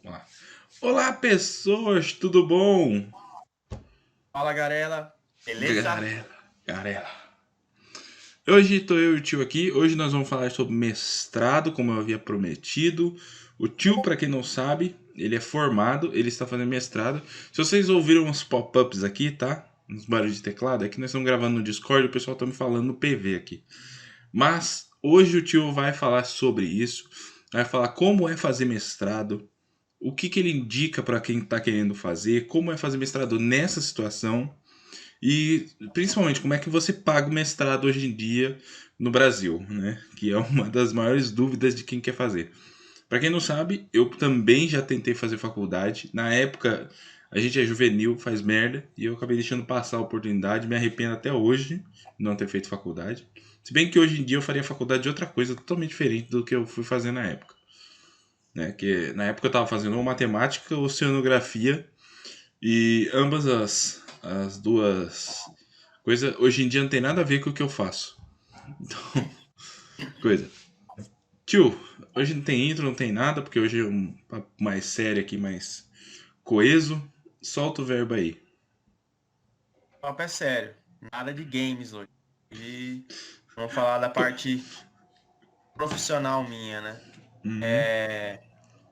Vamos lá. Olá, pessoas, tudo bom? Fala, Garela. Beleza? Galera, galera. Hoje estou eu e o tio aqui. Hoje nós vamos falar sobre mestrado, como eu havia prometido. O tio, para quem não sabe, ele é formado, ele está fazendo mestrado. Se vocês ouviram uns pop-ups aqui, tá? Uns barulhos de teclado, é que nós estamos gravando no Discord, o pessoal está me falando no PV aqui. Mas hoje o tio vai falar sobre isso, vai falar como é fazer mestrado, o que, que ele indica para quem está querendo fazer, como é fazer mestrado nessa situação e principalmente como é que você paga o mestrado hoje em dia no Brasil, né? Que é uma das maiores dúvidas de quem quer fazer. Para quem não sabe, eu também já tentei fazer faculdade. Na época, a gente é juvenil, faz merda, e eu acabei deixando passar a oportunidade. Me arrependo até hoje de não ter feito faculdade. Se bem que hoje em dia eu faria faculdade de outra coisa totalmente diferente do que eu fui fazer na época. Né? Que na época eu estava fazendo ou matemática ou oceanografia, e ambas as duas coisas hoje em dia não tem nada a ver com o que eu faço. Então, coisa. Tio, hoje não tem intro, não tem nada, porque hoje é um papo mais sério aqui, mais coeso. Solta o verbo aí. O papo é sério. Nada de games hoje. Hoje vamos falar da parte profissional minha, né? Uhum. É...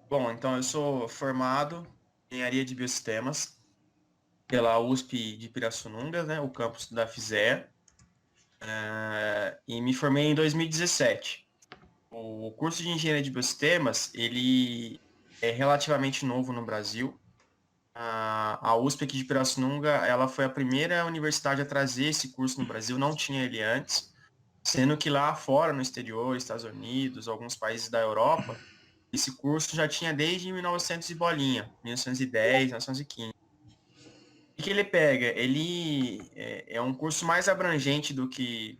Bom, então eu sou formado em engenharia de biosistemas pela USP de Pirassununga, né? O campus da FISEA. E me formei em 2017. O curso de engenharia de biosistemas, ele é relativamente novo no Brasil. A USP aqui de Pirassununga, ela foi a primeira universidade a trazer esse curso no Brasil, não tinha ele antes, sendo que lá fora, no exterior, Estados Unidos, alguns países da Europa, esse curso já tinha desde 1900 e bolinha, 1910, 1915. O que ele pega? Ele é um curso mais abrangente do que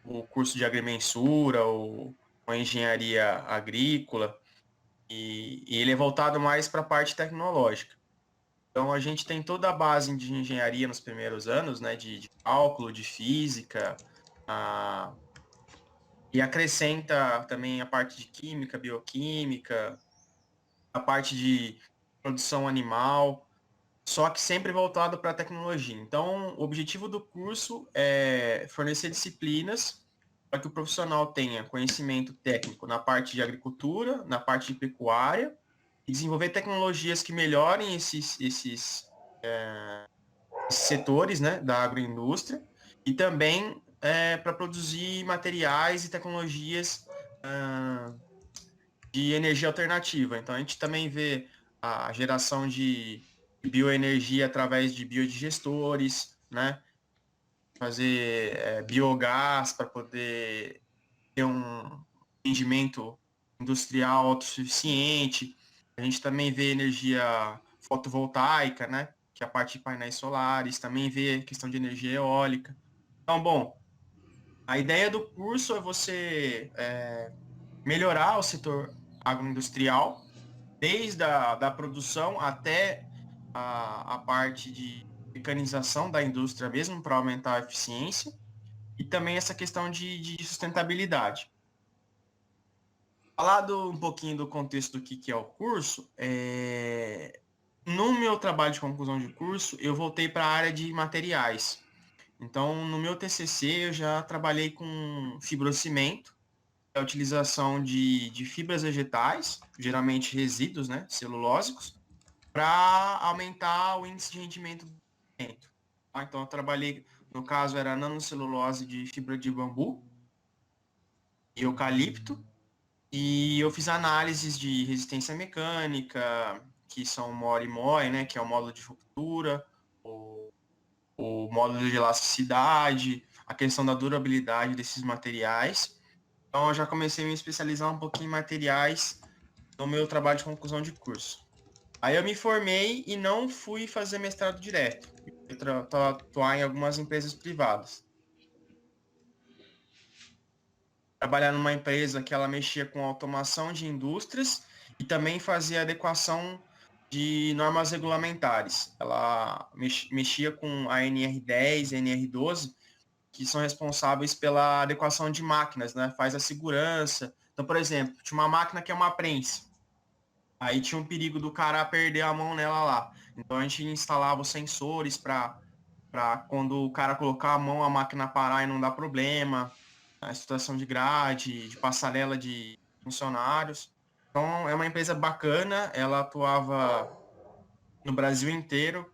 o curso de agrimensura ou a engenharia agrícola, e ele é voltado mais para a parte tecnológica. Então, a gente tem toda a base de engenharia nos primeiros anos, né, de cálculo, de física, a, e acrescenta também a parte de química, bioquímica, a parte de produção animal, só que sempre voltado para a tecnologia. Então, o objetivo do curso é fornecer disciplinas para que o profissional tenha conhecimento técnico na parte de agricultura, na parte de pecuária, e desenvolver tecnologias que melhorem esses setores, né, da agroindústria e também para produzir materiais e tecnologias de energia alternativa. Então, a gente também vê a geração de bioenergia através de biodigestores, né, fazer biogás para poder ter um rendimento industrial autossuficiente. A gente também vê energia fotovoltaica, né? Que é a parte de painéis solares, também vê a questão de energia eólica. Então, bom, a ideia do curso é você melhorar o setor agroindustrial, desde da produção até a parte de mecanização da indústria mesmo, para aumentar a eficiência, e também essa questão de sustentabilidade. Falado um pouquinho do contexto do que é o curso, no meu trabalho de conclusão de curso, eu voltei para a área de materiais. Então, no meu TCC, eu já trabalhei com fibrocimento, a utilização de fibras vegetais, geralmente resíduos, né, celulósicos, para aumentar o índice de rendimento do cimento. Tá? Então, eu trabalhei, no caso, era nanocelulose de fibra de bambu e eucalipto, e eu fiz análises de resistência mecânica, que são MOR e MOE, né, que é o módulo de ruptura, o módulo de elasticidade, a questão da durabilidade desses materiais. Então, eu já comecei a me especializar um pouquinho em materiais no meu trabalho de conclusão de curso. Aí eu me formei e não fui fazer mestrado direto. Eu atuar em algumas empresas privadas. Trabalhar numa empresa que ela mexia com automação de indústrias e também fazia adequação de normas regulamentares. Ela mexia com a NR10, NR12, que são responsáveis pela adequação de máquinas, né? Faz a segurança. Então, por exemplo, tinha uma máquina que é uma prensa. Aí tinha um perigo do cara perder a mão nela lá. Então a gente instalava os sensores para quando o cara colocar a mão, a máquina parar e não dar problema, a situação de grade, de passarela de funcionários. Então é uma empresa bacana, ela atuava no Brasil inteiro.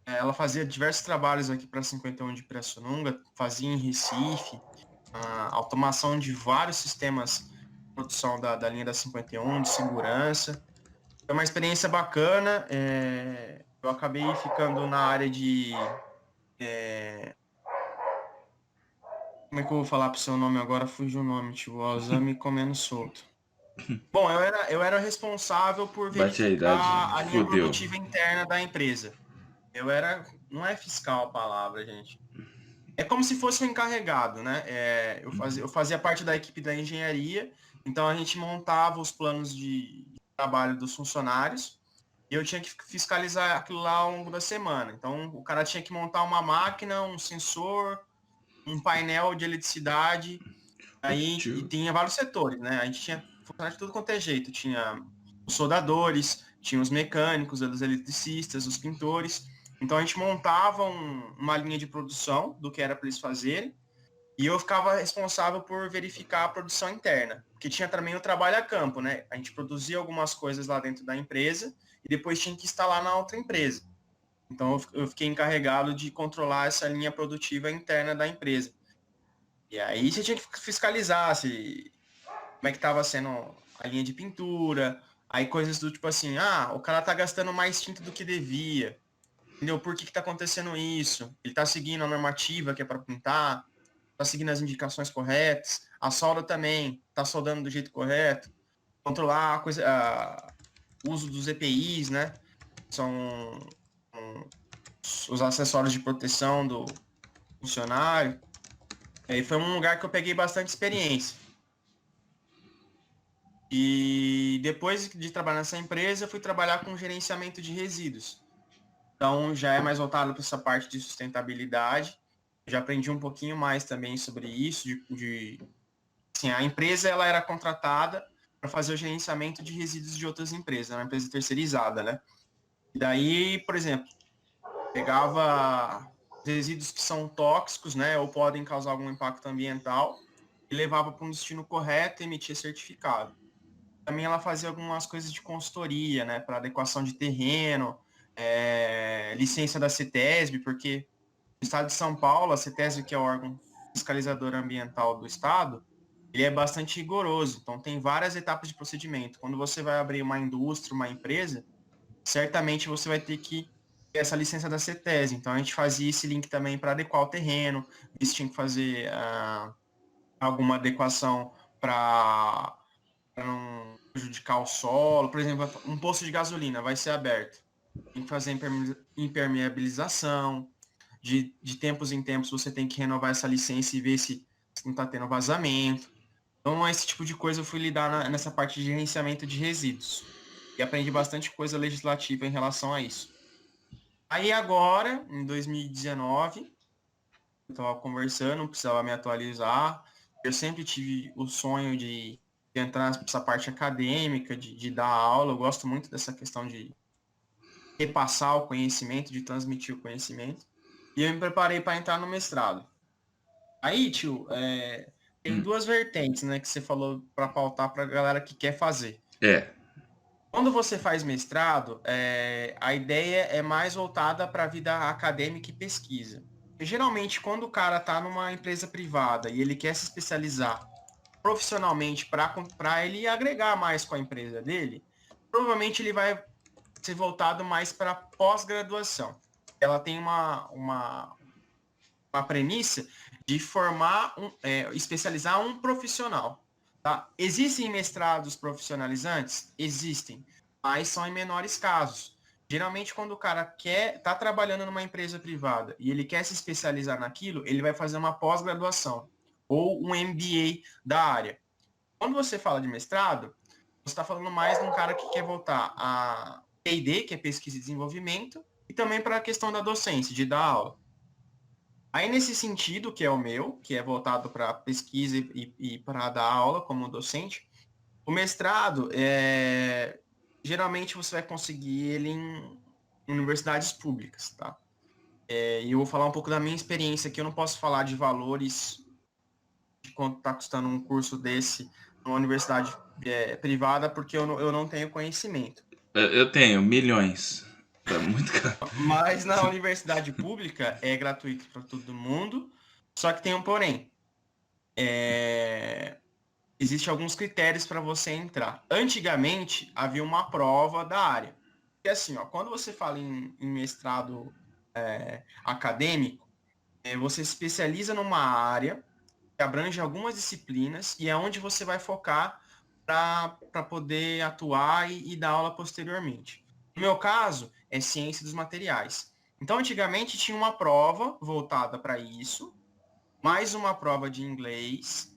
Ela fazia diversos trabalhos aqui para 51 de Pirassununga, fazia em Recife, a automação de vários sistemas de produção da linha da 51, de segurança. Foi uma experiência bacana. Eu acabei ficando na área de. Como é que eu vou falar para o seu nome agora? Fugiu o nome, tio. O Alzame comendo solto. Bom, eu era responsável por Bate a idade, verificar a linha fudeu. produtiva interna da empresa. Eu era. Não é fiscal a palavra, gente. É como se fosse um encarregado, né? Eu fazia parte da equipe da engenharia, então a gente montava os planos de trabalho dos funcionários e eu tinha que fiscalizar aquilo lá ao longo da semana. Então o cara tinha que montar uma máquina, um sensor, um painel de eletricidade, O aí e tio. tinha vários setores, né? A gente tinha funcionário de tudo quanto é jeito. Tinha os soldadores, tinha os mecânicos, os eletricistas, os pintores. Então a gente montava uma linha de produção do que era para eles fazerem e eu ficava responsável por verificar a produção interna, porque tinha também o trabalho a campo, né? A gente produzia algumas coisas lá dentro da empresa e depois tinha que instalar na outra empresa. Então eu fiquei encarregado de controlar essa linha produtiva interna da empresa. E aí você tinha que fiscalizar como é que estava sendo a linha de pintura, aí coisas do tipo assim, o cara tá gastando mais tinta do que devia, entendeu? Por que que tá acontecendo isso? Ele tá seguindo a normativa que é para pintar, tá seguindo as indicações corretas, a solda também tá soldando do jeito correto, controlar o uso dos EPIs, né? São os acessórios de proteção do funcionário. Aí foi um lugar que eu peguei bastante experiência. E depois de trabalhar nessa empresa, eu fui trabalhar com gerenciamento de resíduos. Então, já é mais voltado para essa parte de sustentabilidade. Já aprendi um pouquinho mais também sobre isso. Assim, a empresa ela era contratada para fazer o gerenciamento de resíduos de outras empresas, uma empresa terceirizada, né? E daí, por exemplo, pegava resíduos que são tóxicos, né, ou podem causar algum impacto ambiental, e levava para um destino correto e emitia certificado. Também ela fazia algumas coisas de consultoria, né, para adequação de terreno, licença da CETESB, porque no estado de São Paulo, a CETESB, que é o órgão fiscalizador ambiental do estado, ele é bastante rigoroso, então tem várias etapas de procedimento. Quando você vai abrir uma indústria, uma empresa, certamente você vai ter que ter essa licença da CETESB. Então a gente fazia esse link também para adequar o terreno, se tinha que fazer alguma adequação para não prejudicar o solo. Por exemplo, um posto de gasolina vai ser aberto. Tem que fazer impermeabilização. De tempos em tempos você tem que renovar essa licença e ver se não está tendo vazamento. Então, esse tipo de coisa eu fui lidar nessa parte de gerenciamento de resíduos. E aprendi bastante coisa legislativa em relação a isso. Aí agora, em 2019, eu estava conversando, precisava me atualizar. Eu sempre tive o sonho de entrar nessa parte acadêmica, de dar aula. Eu gosto muito dessa questão de repassar o conhecimento, de transmitir o conhecimento. E eu me preparei para entrar no mestrado. Aí, tio, tem Hum. duas vertentes, né, que você falou para pautar para a galera que quer fazer. É. Quando você faz mestrado, a ideia é mais voltada para a vida acadêmica e pesquisa. E, geralmente, quando o cara está numa empresa privada e ele quer se especializar profissionalmente para ele agregar mais com a empresa dele, provavelmente ele vai ser voltado mais para pós-graduação. Ela tem uma premissa de especializar um profissional. Tá? Existem mestrados profissionalizantes? Existem, mas são em menores casos. Geralmente, quando o cara tá trabalhando numa empresa privada e ele quer se especializar naquilo, ele vai fazer uma pós-graduação ou um MBA da área. Quando você fala de mestrado, você está falando mais de um cara que quer voltar a P&D, que é pesquisa e desenvolvimento, e também para a questão da docência, de dar aula. Aí, nesse sentido, que é o meu, que é voltado para pesquisa e para dar aula como docente, o mestrado geralmente você vai conseguir ele em universidades públicas, tá? E eu vou falar um pouco da minha experiência aqui, eu não posso falar de valores de quanto está custando um curso desse numa universidade privada, porque eu não tenho conhecimento. Eu tenho milhões. Tá muito caro. Mas na universidade pública é gratuito para todo mundo, só que tem um porém. Existem alguns critérios para você entrar. Antigamente, havia uma prova da área. E assim, ó, quando você fala em mestrado acadêmico, você se especializa numa área que abrange algumas disciplinas e é onde você vai focar para poder atuar e dar aula posteriormente. No meu caso, é ciência dos materiais. Então, antigamente tinha uma prova voltada para isso, mais uma prova de inglês,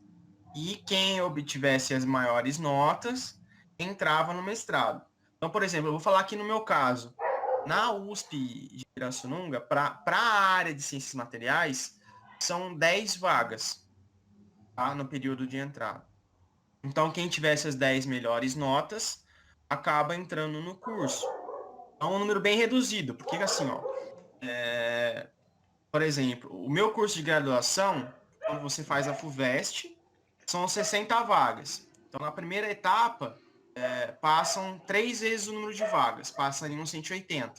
e quem obtivesse as maiores notas entrava no mestrado. Então, por exemplo, eu vou falar aqui no meu caso. Na USP de Pirassununga, para a área de ciências materiais, são 10 vagas, tá, no período de entrada. Então, quem tivesse as 10 melhores notas acaba entrando no curso. É um número bem reduzido, porque assim, ó, por exemplo, o meu curso de graduação, quando você faz a FUVEST, são 60 vagas. Então, na primeira etapa, passam 3 vezes o número de vagas, passariam 180,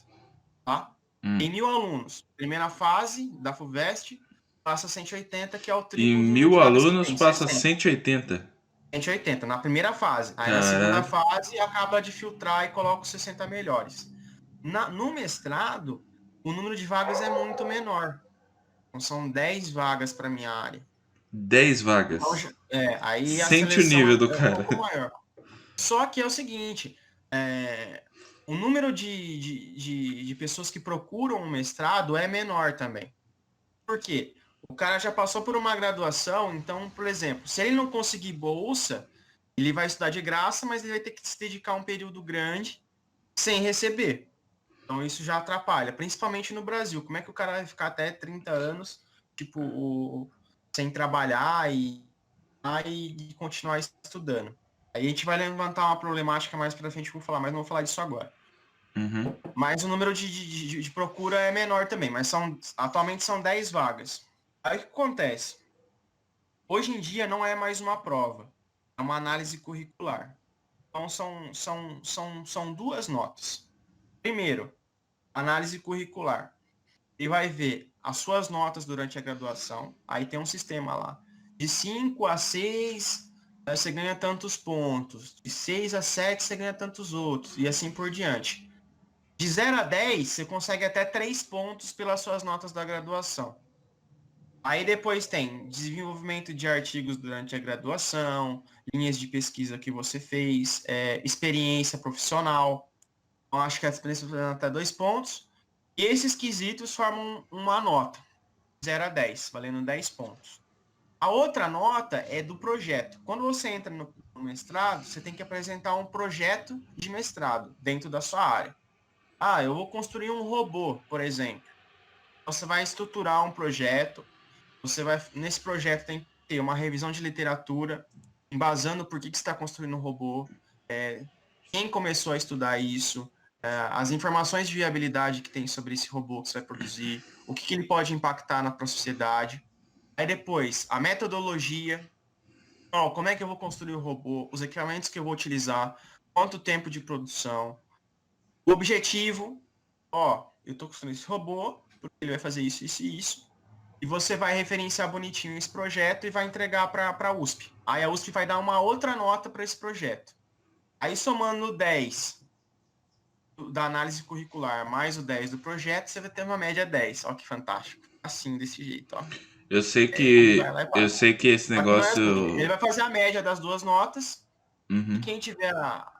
tá? Tem 1.000 alunos. Primeira fase da FUVEST, passa 180, que é o E triplo do número de mil vagas que alunos tem, passa 60. 180. 180 na primeira fase. Aí na segunda Caraca. fase acaba de filtrar e coloca os 60 melhores. No mestrado, o número de vagas é muito menor. Então, são 10 vagas para minha área. 10 Então, vagas. aí a Sente o seleção nível do é um cara. pouco maior. Só que é o seguinte, o número de pessoas que procuram um mestrado é menor também. Por quê? O cara já passou por uma graduação, então, por exemplo, se ele não conseguir bolsa, ele vai estudar de graça, mas ele vai ter que se dedicar um período grande sem receber. Então isso já atrapalha, principalmente no Brasil. Como é que o cara vai ficar até 30 anos, tipo, sem trabalhar e continuar estudando? Aí a gente vai levantar uma problemática mais para frente, vou falar, mas não vou falar disso agora. Uhum. Mas o número de procura é menor também, mas atualmente são 10 vagas. Aí o que acontece? Hoje em dia não é mais uma prova, é uma análise curricular. Então são duas notas. Primeiro, análise curricular. Ele vai ver as suas notas durante a graduação, aí tem um sistema lá. De 5 a 6, você ganha tantos pontos. De 6 a 7, você ganha tantos outros. E assim por diante. De 0 a 10, você consegue até 3 pontos pelas suas notas da graduação. Aí depois tem desenvolvimento de artigos durante a graduação, linhas de pesquisa que você fez, experiência profissional. Então, acho que a experiência profissional até 2 pontos. E esses quesitos formam uma nota, 0 a 10, valendo 10 pontos. A outra nota é do projeto. Quando você entra no mestrado, você tem que apresentar um projeto de mestrado dentro da sua área. Ah, eu vou construir um robô, por exemplo. Você vai estruturar um projeto, nesse projeto tem que ter uma revisão de literatura, embasando por que você está construindo um robô, quem começou a estudar isso, as informações de viabilidade que tem sobre esse robô que você vai produzir, o que ele pode impactar na sociedade. Aí depois, a metodologia, como é que eu vou construir o robô, os equipamentos que eu vou utilizar, quanto tempo de produção, o objetivo, eu estou construindo esse robô, porque ele vai fazer isso, isso e isso, e você vai referenciar bonitinho esse projeto e vai entregar para a USP. Aí a USP vai dar uma outra nota para esse projeto. Aí somando 10 da análise curricular mais o 10 do projeto, você vai ter uma média 10. Ó que fantástico. Assim, desse jeito, ó. Eu sei E vai que lá e eu passa. sei que esse Só que não é assim. Ele negócio. vai fazer a média das duas notas e Uhum. quem tiver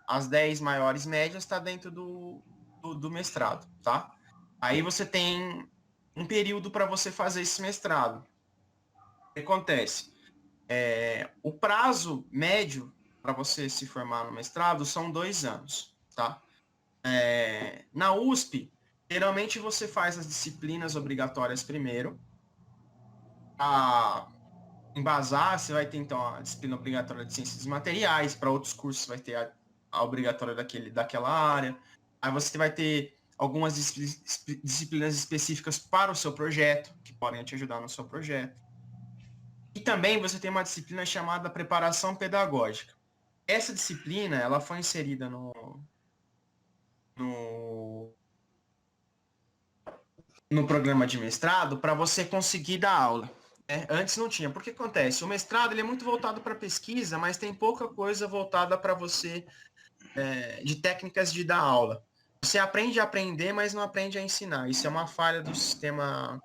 as 10 maiores médias está dentro do mestrado, tá? Aí você tem um período para você fazer esse mestrado. O que acontece? O prazo médio para você se formar no mestrado são 2 anos, tá? Na USP, geralmente você faz as disciplinas obrigatórias primeiro. A embasar, você vai ter então a disciplina obrigatória de ciências dos materiais, para outros cursos vai ter a a obrigatória daquela área. Aí você vai ter algumas disciplinas específicas para o seu projeto, que podem te ajudar no seu projeto. E também você tem uma disciplina chamada preparação pedagógica. Essa disciplina, ela foi inserida no, no programa de mestrado para você conseguir dar aula. Né? Antes não tinha. Porque acontece? O mestrado ele é muito voltado para pesquisa, mas tem pouca coisa voltada para você de técnicas de dar aula. Você aprende a aprender, mas não aprende a ensinar. Isso é uma falha do sistema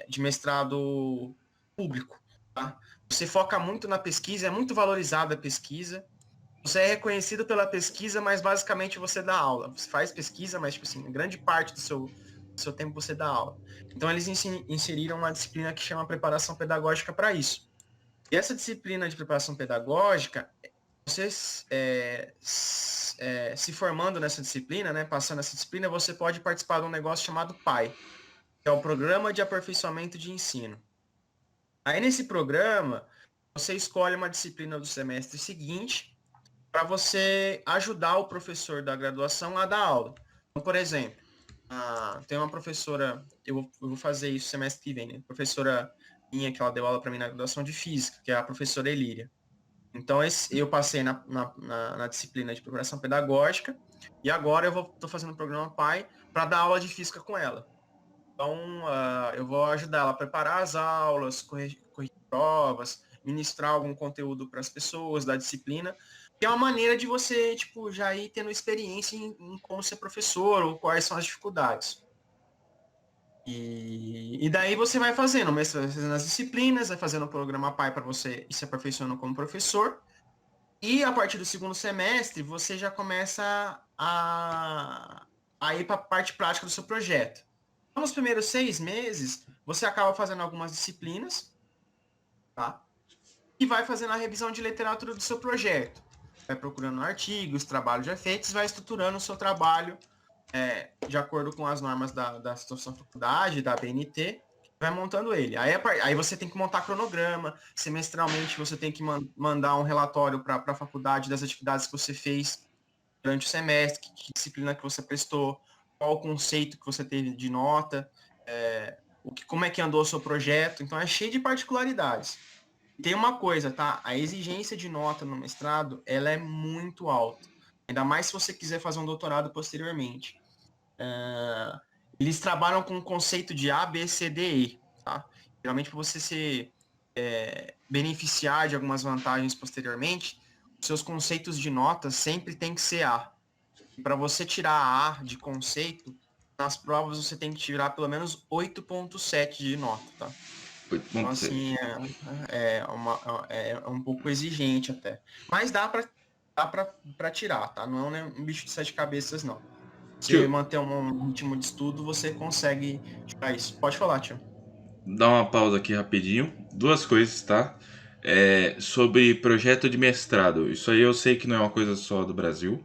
de mestrado público. Tá? Você foca muito na pesquisa, é muito valorizada a pesquisa. Você é reconhecido pela pesquisa, mas basicamente você dá aula. Você faz pesquisa, mas tipo assim, grande parte do seu tempo você dá aula. Então eles inseriram uma disciplina que chama preparação pedagógica para isso. E essa disciplina de preparação pedagógica, você se formando nessa disciplina, né, passando essa disciplina, você pode participar de um negócio chamado PAI, que é o Programa de Aperfeiçoamento de Ensino. Aí nesse programa, você escolhe uma disciplina do semestre seguinte para você ajudar o professor da graduação a dar aula. Então, por exemplo, tem uma professora, eu vou fazer isso semestre que vem, né? Professora minha que ela deu aula para mim na graduação de física, que é a professora Elíria. Então, eu passei na disciplina de preparação pedagógica e agora eu estou fazendo o programa PAI para dar aula de física com ela. Então, eu vou ajudar ela a preparar as aulas, corrigir provas, ministrar algum conteúdo para as pessoas da disciplina, que é uma maneira de você, tipo, já ir tendo experiência em como ser professor ou quais são as dificuldades. E daí você vai fazendo, vai fazendo as disciplinas, vai fazendo o programa PAI para você ir se aperfeiçoando como professor. E a partir do segundo semestre, você já começa a ir para a parte prática do seu projeto. Então, nos primeiros 6 meses, você acaba fazendo algumas disciplinas, tá? E vai fazendo a revisão de literatura do seu projeto. Vai procurando artigos, trabalhos já feitos, vai estruturando o seu trabalho de acordo com as normas da sua faculdade, da BNT, vai montando ele. Aí você tem que montar cronograma, semestralmente você tem que mandar um relatório para a faculdade das atividades que você fez durante o semestre, que disciplina que você prestou, qual o conceito que você teve de nota, como é que andou o seu projeto. Então é cheio de particularidades. Tem uma coisa, tá? A exigência de nota no mestrado, ela é muito alta. Ainda mais se você quiser fazer um doutorado posteriormente. Eles trabalham com o conceito de A, B, C, D, E. Tá? Geralmente, para você se beneficiar de algumas vantagens posteriormente, os seus conceitos de nota sempre tem que ser A. E para você tirar A de conceito, nas provas você tem que tirar pelo menos 8,7 de nota. Tá? Então, 8.7. assim, é um pouco exigente até. Mas dá para tirar, tá? Não é um bicho de 7 cabeças, não. Se Tio, manter um ritmo de estudo, você consegue tirar isso. Pode falar, tio. dá uma pausa aqui rapidinho. Duas coisas, tá? Sobre projeto de mestrado. Isso aí eu sei que não é uma coisa só do Brasil,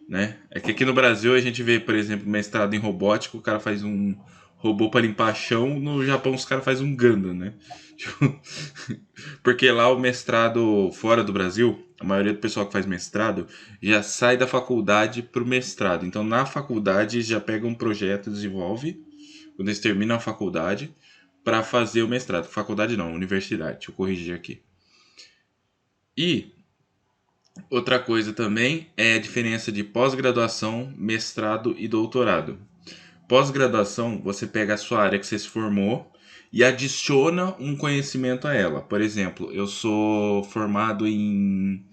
né? É que aqui no Brasil a gente vê, por exemplo, mestrado em robótica, o cara faz um robô para limpar chão, no Japão os caras fazem um Gundam, né? Tipo, porque lá o mestrado fora do Brasil, a maioria do pessoal que faz mestrado já sai da faculdade pro mestrado. Então na faculdade já pega um projeto, desenvolve, quando eles terminam a faculdade, para fazer o mestrado. Faculdade não, universidade, deixa eu corrigir aqui. E outra coisa também é a diferença de pós-graduação, mestrado e doutorado. Pós-graduação, você pega a sua área que você se formou e adiciona um conhecimento a ela. Por exemplo, eu sou formado em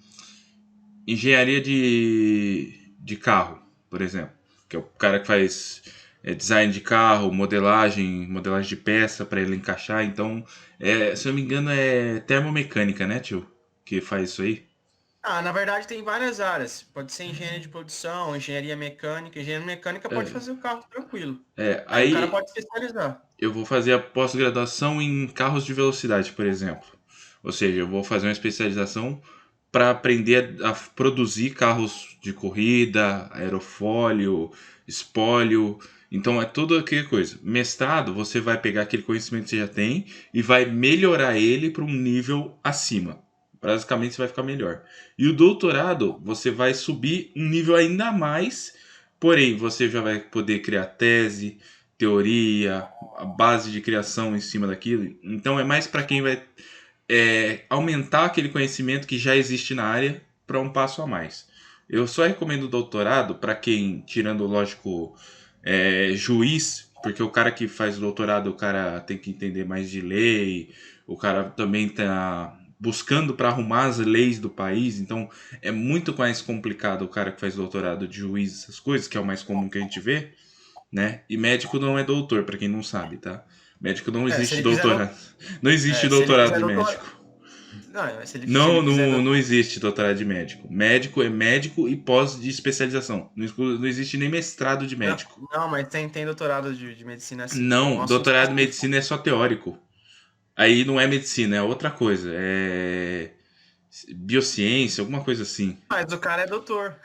engenharia de carro, por exemplo, que é o cara que faz design de carro, modelagem de peça para ele encaixar. Então, se eu não me engano, é termomecânica, né, tio? Que faz isso aí. Na verdade tem várias áreas. Pode ser engenharia de produção, engenharia mecânica. Engenharia mecânica pode fazer o carro tranquilo. Aí o cara Aí pode especializar. eu vou fazer a pós-graduação em carros de velocidade, por exemplo. Ou seja, eu vou fazer uma especialização para aprender a produzir carros de corrida, aerofólio, espólio. Então é tudo aquela coisa. Mestrado, você vai pegar aquele conhecimento que você já tem e vai melhorar ele para um nível acima. Basicamente, você vai ficar melhor. E o doutorado, você vai subir um nível ainda mais, porém, você já vai poder criar tese, teoria, a base de criação em cima daquilo. Então, é mais para quem vai aumentar aquele conhecimento que já existe na área para um passo a mais. Eu só recomendo o doutorado para quem, tirando, lógico, juiz, porque o cara que faz doutorado, o cara tem que entender mais de lei, o cara também está buscando para arrumar as leis do país, então é muito mais complicado o cara que faz doutorado de juiz, essas coisas, que é o mais comum que a gente vê, né? E médico não é doutor, para quem não sabe, tá? Médico não Se existe ele fizer doutorado. Não existe se ele doutorado fizer de doutor... médico. Não, se ele Não, fizer não, doutor... não existe doutorado de médico. Médico é médico e pós de especialização. Não existe nem mestrado de Não, médico. não, mas tem doutorado de medicina assim. É um Não, assunto doutorado em específico. medicina é só teórico. Aí não é medicina, é outra coisa. É biociência, alguma coisa assim. Mas o cara é doutor.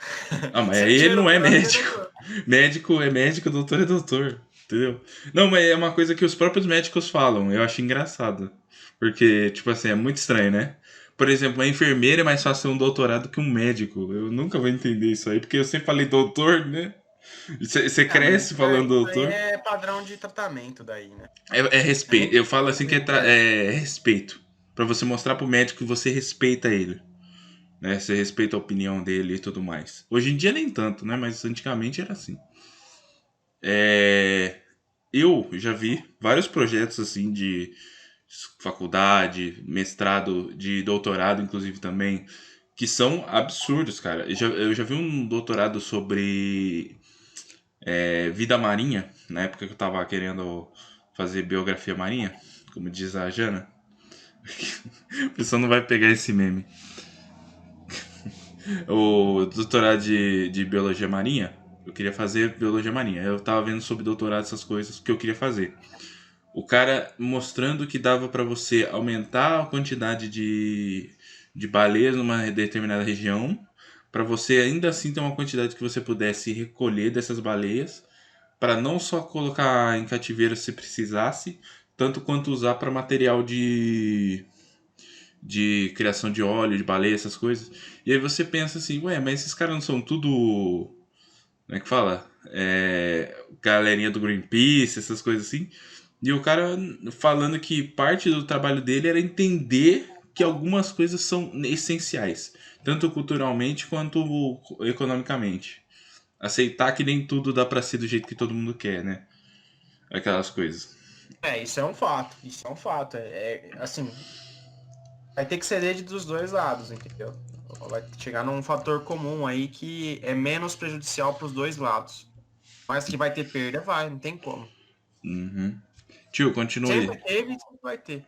Ah, mas Se aí ele ele tiver não é doutorado, ele é médico. doutor. Médico é médico, doutor é doutor. Entendeu? Não, mas é uma coisa que os próprios médicos falam. Eu acho engraçado. Porque, tipo assim, é muito estranho, né? Por exemplo, uma enfermeira é mais fácil ser um doutorado que um médico. Eu nunca vou entender isso aí, porque eu sempre falei doutor, né? Você Ah, mas cresce falando isso aí doutor. é padrão de tratamento daí, né? É É respeito. muito Eu falo assim que é respeito. Pra você mostrar pro médico que você respeita ele. Né? Você respeita a opinião dele e tudo mais. Hoje em dia nem tanto, né? Mas antigamente era assim. É, eu já vi vários projetos assim de faculdade, mestrado, de doutorado, inclusive também, que são absurdos, cara. Eu já vi um doutorado sobre vida marinha, na época que eu tava querendo fazer biografia marinha, como diz a Jana. A pessoa não vai pegar esse meme. O doutorado de biologia marinha, eu queria fazer biologia marinha. Eu tava vendo sobre doutorado, essas coisas que eu queria fazer. O cara mostrando que dava para você aumentar a quantidade de baleias numa determinada região, para você ainda assim ter uma quantidade que você pudesse recolher dessas baleias, para não só colocar em cativeiro se precisasse, tanto quanto usar para material de criação de óleo, de baleia, essas coisas. E aí você pensa assim, ué, mas esses caras não são tudo. Como é que fala? Galerinha do Greenpeace, essas coisas assim. E o cara falando que parte do trabalho dele era entender que algumas coisas são essenciais, tanto culturalmente quanto economicamente. Aceitar que nem tudo dá pra ser do jeito que todo mundo quer, né? Aquelas coisas. Isso é um fato. Isso é um fato. Assim, vai ter que ceder dos dois lados, entendeu? Vai chegar num fator comum aí que é menos prejudicial para os dois lados. Mas que vai ter perda, vai, não tem como. Uhum. Tio, Sempre continue. teve e sempre vai ter.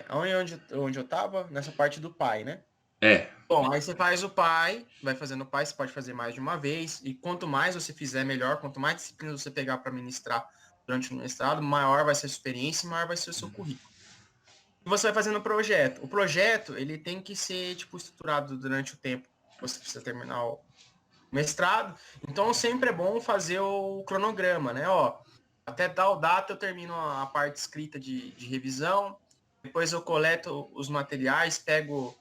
Onde eu tava, nessa parte do pai, né? É. Bom, aí você faz o pai, vai fazendo o pai, você pode fazer mais de uma vez, e quanto mais você fizer, melhor. Quanto mais disciplina você pegar para ministrar durante o mestrado, maior vai ser a sua experiência e maior vai ser o seu currículo. E você vai fazendo o projeto. O projeto, ele tem que ser, tipo, estruturado durante o tempo que você precisa terminar o mestrado. Então, sempre é bom fazer o cronograma, né? Ó, até tal data eu termino a parte escrita de revisão, depois eu coleto os materiais, pego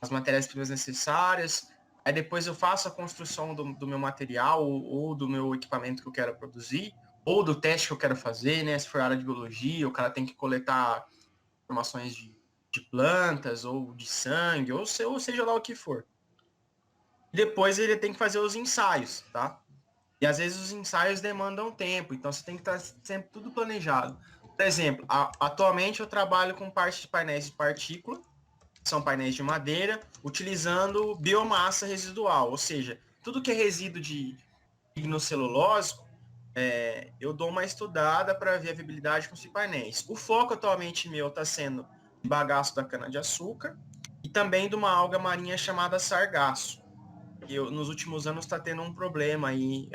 as matérias-primas necessárias, aí depois eu faço a construção do meu material ou do meu equipamento que eu quero produzir, ou do teste que eu quero fazer, né? Se for área de biologia, o cara tem que coletar informações de plantas ou de sangue, ou seja lá o que for. Depois ele tem que fazer os ensaios, tá? E às vezes os ensaios demandam tempo, então você tem que estar sempre tudo planejado. Por exemplo, atualmente eu trabalho com parte de painéis de partícula, são painéis de madeira, utilizando biomassa residual, ou seja, tudo que é resíduo de lignocelulose, eu dou uma estudada para ver a viabilidade com os painéis. O foco atualmente meu está sendo bagaço da cana-de-açúcar e também de uma alga marinha chamada sargaço. Nos últimos anos está tendo um problema aí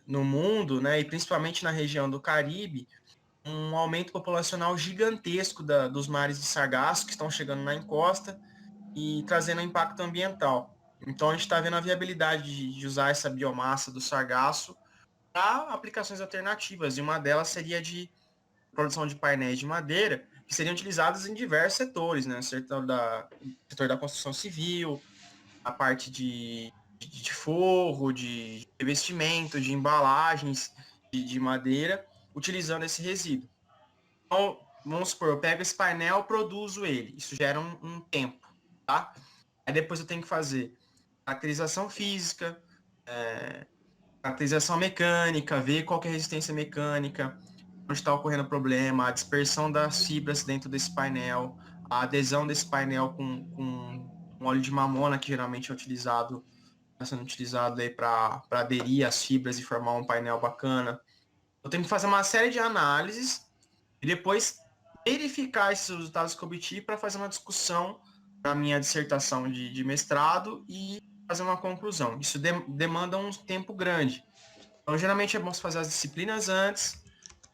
no mundo, né, e principalmente na região do Caribe, um aumento populacional gigantesco dos mares de sargaço que estão chegando na encosta e trazendo impacto ambiental. Então a gente está vendo a viabilidade de usar essa biomassa do sargaço para aplicações alternativas, e uma delas seria de produção de painéis de madeira, que seriam utilizados em diversos setores, né? Setor da construção civil, a parte de forro, de revestimento, de embalagens de madeira, utilizando esse resíduo. Então, vamos supor, eu pego esse painel, produzo ele. Isso gera um tempo, tá? Aí depois eu tenho que fazer caracterização física, caracterização mecânica, ver qual que é a resistência mecânica, onde está ocorrendo o problema, a dispersão das fibras dentro desse painel, a adesão desse painel com óleo de mamona, que geralmente é utilizado, está sendo utilizado aí para aderir às fibras e formar um painel bacana. Eu tenho que fazer uma série de análises e depois verificar esses resultados que eu obtive para fazer uma discussão na minha dissertação de mestrado e fazer uma conclusão. Isso demanda um tempo grande. Então, geralmente é bom fazer as disciplinas antes,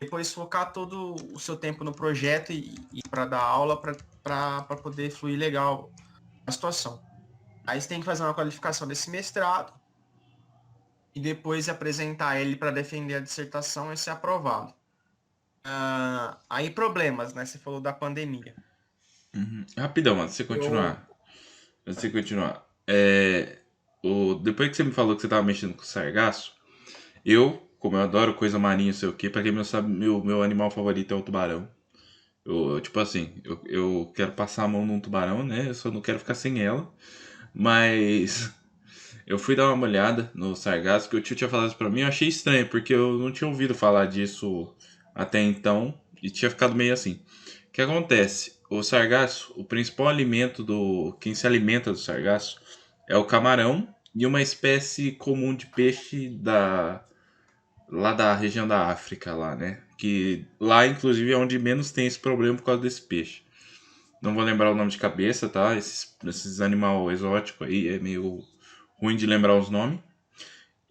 depois focar todo o seu tempo no projeto e para dar aula para poder fluir legal a situação. Aí você tem que fazer uma qualificação desse mestrado e depois apresentar ele para defender a dissertação e ser aprovado. Aí problemas, né? Você falou da pandemia. Rapidão, antes de você Eu, continuar. Antes de você continuar. Depois que você me falou que você tava mexendo com sargaço, como eu adoro coisa marinha, sei o quê, pra quem não sabe, meu animal favorito é o tubarão. Tipo assim, eu quero passar a mão num tubarão, né? Eu só não quero ficar sem ela. Mas eu fui dar uma olhada no sargaço, que o tio tinha falado isso pra mim, eu achei estranho, porque eu não tinha ouvido falar disso até então, e tinha ficado meio assim. O que acontece? O sargaço, o principal alimento quem se alimenta do sargaço é o camarão e uma espécie comum de peixe lá da região da África, lá, né? Que lá, inclusive, é onde menos tem esse problema por causa desse peixe. Não vou lembrar o nome de cabeça, tá? Esses animal exótico aí é meio ruim de lembrar os nomes.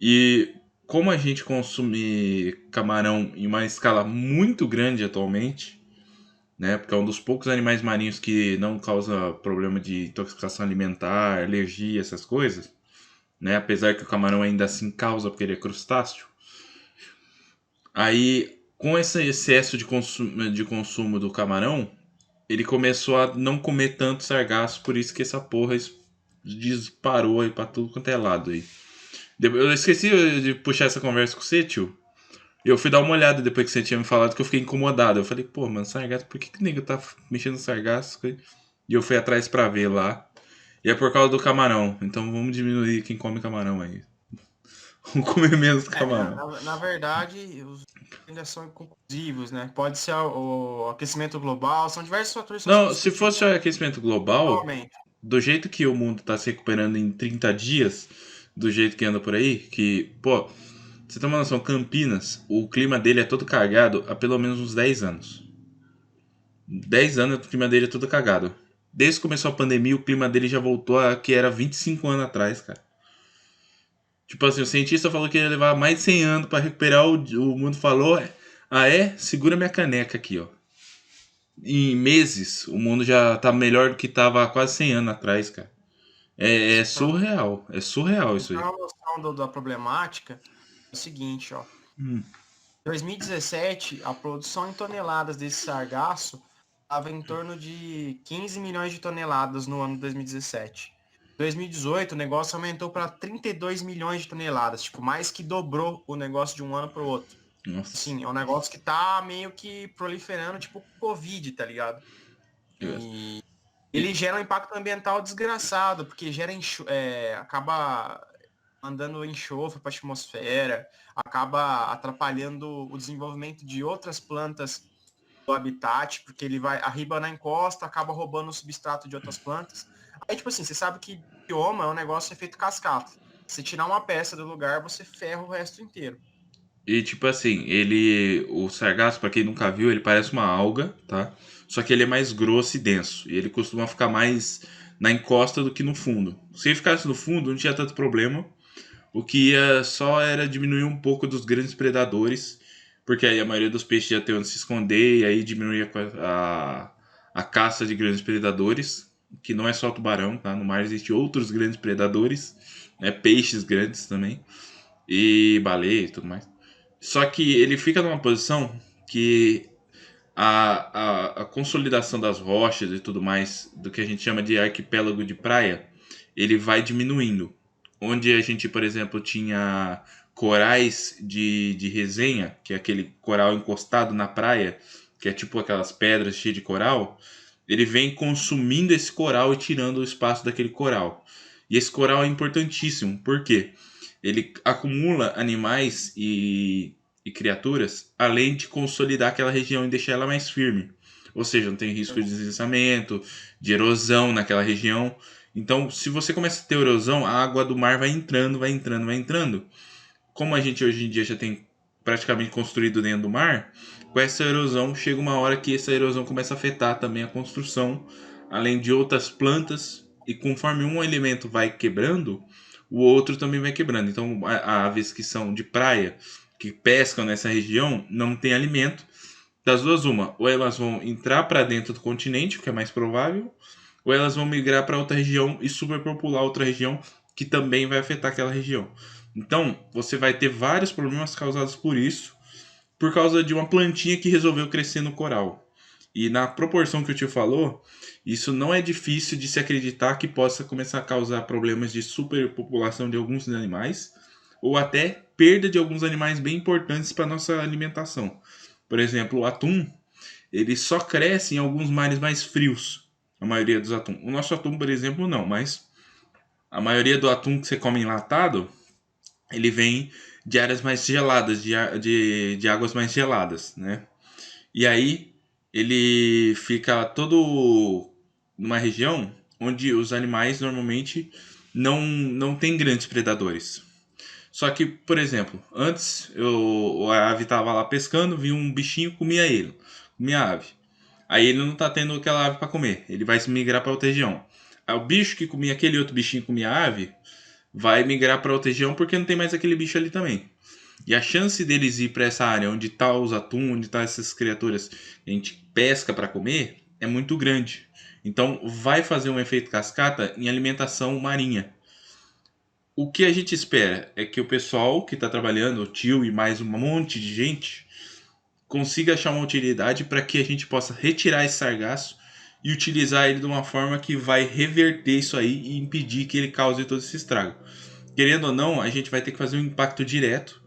E como a gente consome camarão em uma escala muito grande atualmente, né? Porque é um dos poucos animais marinhos que não causa problema de intoxicação alimentar, alergia, essas coisas, né? Apesar que o camarão ainda assim causa porque ele é crustáceo. Aí, com esse excesso de consumo do camarão, ele começou a não comer tanto sargaço, por isso que essa porra disparou aí pra tudo quanto é lado aí. Eu esqueci de puxar essa conversa com você, tio. Eu fui dar uma olhada depois que você tinha me falado que eu fiquei incomodado. Eu falei, pô, mano, sargaço, por que o nego tá mexendo no sargaço? E eu fui atrás pra ver lá. E é por causa do camarão. Então vamos diminuir quem come camarão aí. Vamos comer menos camarão. na verdade, os ainda são inconclusivos, né? Pode ser o aquecimento global, são diversos fatores que estão sendo Não, se discutidos fosse o aquecimento global, atualmente. do jeito que o mundo tá se recuperando em 30 dias, do jeito que anda por aí, que, pô, você tem uma noção, Campinas, o clima dele é todo cagado há pelo menos uns 10 anos. 10 anos o clima dele é todo cagado. Desde que começou a pandemia, o clima dele já voltou a que era 25 anos atrás, cara. Tipo assim, o cientista falou que ia levar mais de 100 anos pra recuperar o mundo falou, ah é? Segura minha caneca aqui, ó. Em meses, o mundo já tá melhor do que tava há quase 100 anos atrás, cara. É surreal, é surreal isso Então, aí. a noção da problemática é o seguinte, ó. Em 2017, a produção em toneladas desse sargaço estava em torno de 15 milhões de toneladas no ano de 2017. Em 2018, o negócio aumentou para 32 milhões de toneladas, tipo, mais que dobrou o negócio de um ano para o outro. Nossa. Assim, é um negócio que tá meio que proliferando, tipo Covid, tá ligado? E E- ele gera um impacto ambiental desgraçado, porque acaba mandando enxofre para a atmosfera, acaba atrapalhando o desenvolvimento de outras plantas do habitat, porque ele vai arriba na encosta, acaba roubando o substrato de outras plantas. Aí, tipo assim, você sabe que bioma é um negócio efeito cascata. Se tirar uma peça do lugar, você ferra o resto inteiro. E tipo assim, o sargaço, pra quem nunca viu, ele parece uma alga, tá? Só que ele é mais grosso e denso. E ele costuma ficar mais na encosta do que no fundo. Se ele ficasse no fundo, não tinha tanto problema. O que ia só era diminuir um pouco dos grandes predadores, porque aí a maioria dos peixes ia ter onde se esconder, e aí diminuía a caça de grandes predadores, que não é só tubarão, tá? No mar existem outros grandes predadores, né? Peixes grandes também, e baleia e tudo mais. Só que ele fica numa posição que A consolidação das rochas e tudo mais, do que a gente chama de arquipélago de praia, ele vai diminuindo. Onde a gente, por exemplo, tinha corais de resenha, que é aquele coral encostado na praia, que é tipo aquelas pedras cheias de coral, ele vem consumindo esse coral e tirando o espaço daquele coral. E esse coral é importantíssimo, por quê? Ele acumula animais e criaturas, além de consolidar aquela região e deixar ela mais firme. Ou seja, não tem risco de deslizamento, de erosão naquela região. Então, se você começa a ter erosão, a água do mar vai entrando, vai entrando, vai entrando. Como a gente hoje em dia já tem praticamente construído dentro do mar, com essa erosão chega uma hora que essa erosão começa a afetar também a construção, além de outras plantas, e conforme um elemento vai quebrando, o outro também vai quebrando. Então, aves que são de praia, que pescam nessa região, não tem alimento. Das duas, uma, ou elas vão entrar para dentro do continente, o que é mais provável, ou elas vão migrar para outra região e superpopular outra região, que também vai afetar aquela região. Então, você vai ter vários problemas causados por isso, por causa de uma plantinha que resolveu crescer no coral. E na proporção que o tio falou, isso não é difícil de se acreditar que possa começar a causar problemas de superpopulação de alguns animais, ou até perda de alguns animais bem importantes para nossa alimentação. Por exemplo, o atum, ele só cresce em alguns mares mais frios, a maioria dos atum. O nosso atum, por exemplo, não, mas a maioria do atum que você come enlatado, ele vem de áreas mais geladas, de águas mais geladas, né? E aí ele fica todo numa região onde os animais normalmente não tem grandes predadores. Só que, por exemplo, antes a ave estava lá pescando, viu um bichinho, comia ele, comia a ave. Aí ele não tá tendo aquela ave para comer, ele vai se migrar para outra região. Aí o bicho que comia aquele outro bichinho que comia a ave vai migrar para outra região porque não tem mais aquele bicho ali também. E a chance deles ir para essa área onde tá os atum, onde tá essas criaturas que a gente pesca para comer, é muito grande. Então vai fazer um efeito cascata em alimentação marinha. O que a gente espera é que o pessoal que está trabalhando, o tio e mais um monte de gente, consiga achar uma utilidade para que a gente possa retirar esse sargaço e utilizar ele de uma forma que vai reverter isso aí e impedir que ele cause todo esse estrago. Querendo ou não, a gente vai ter que fazer um impacto direto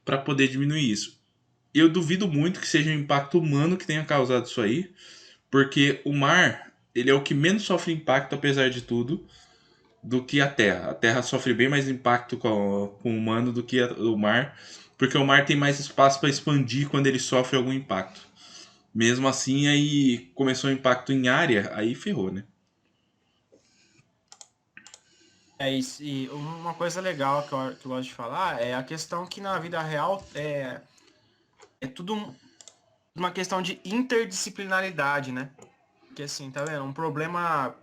para poder diminuir isso. Eu duvido muito que seja um impacto humano que tenha causado isso aí, porque o mar, ele é o que menos sofre impacto, apesar de tudo, do que a terra. A terra sofre bem mais impacto com o humano do que o mar, porque o mar tem mais espaço para expandir quando ele sofre algum impacto. Mesmo assim, aí começou o impacto em área, aí ferrou, né? É isso. E uma coisa legal que eu gosto de falar é a questão que na vida real é tudo uma questão de interdisciplinaridade, né? Que assim, tá vendo? Um problema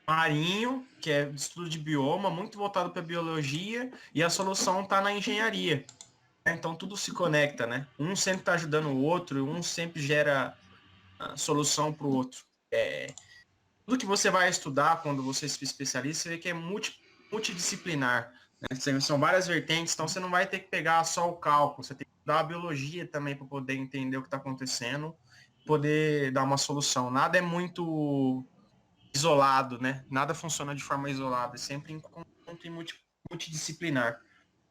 marinho, que é estudo de bioma, muito voltado para biologia, e a solução está na engenharia. Então tudo se conecta, né? Um sempre está ajudando o outro, um sempre gera a solução para o outro. Tudo que você vai estudar quando você se especializa, você vê que é multidisciplinar. Né? São várias vertentes, então você não vai ter que pegar só o cálculo, você tem que estudar a biologia também para poder entender o que está acontecendo, poder dar uma solução. Nada é muito isolado, né? Nada funciona de forma isolada, é sempre em conjunto e multidisciplinar.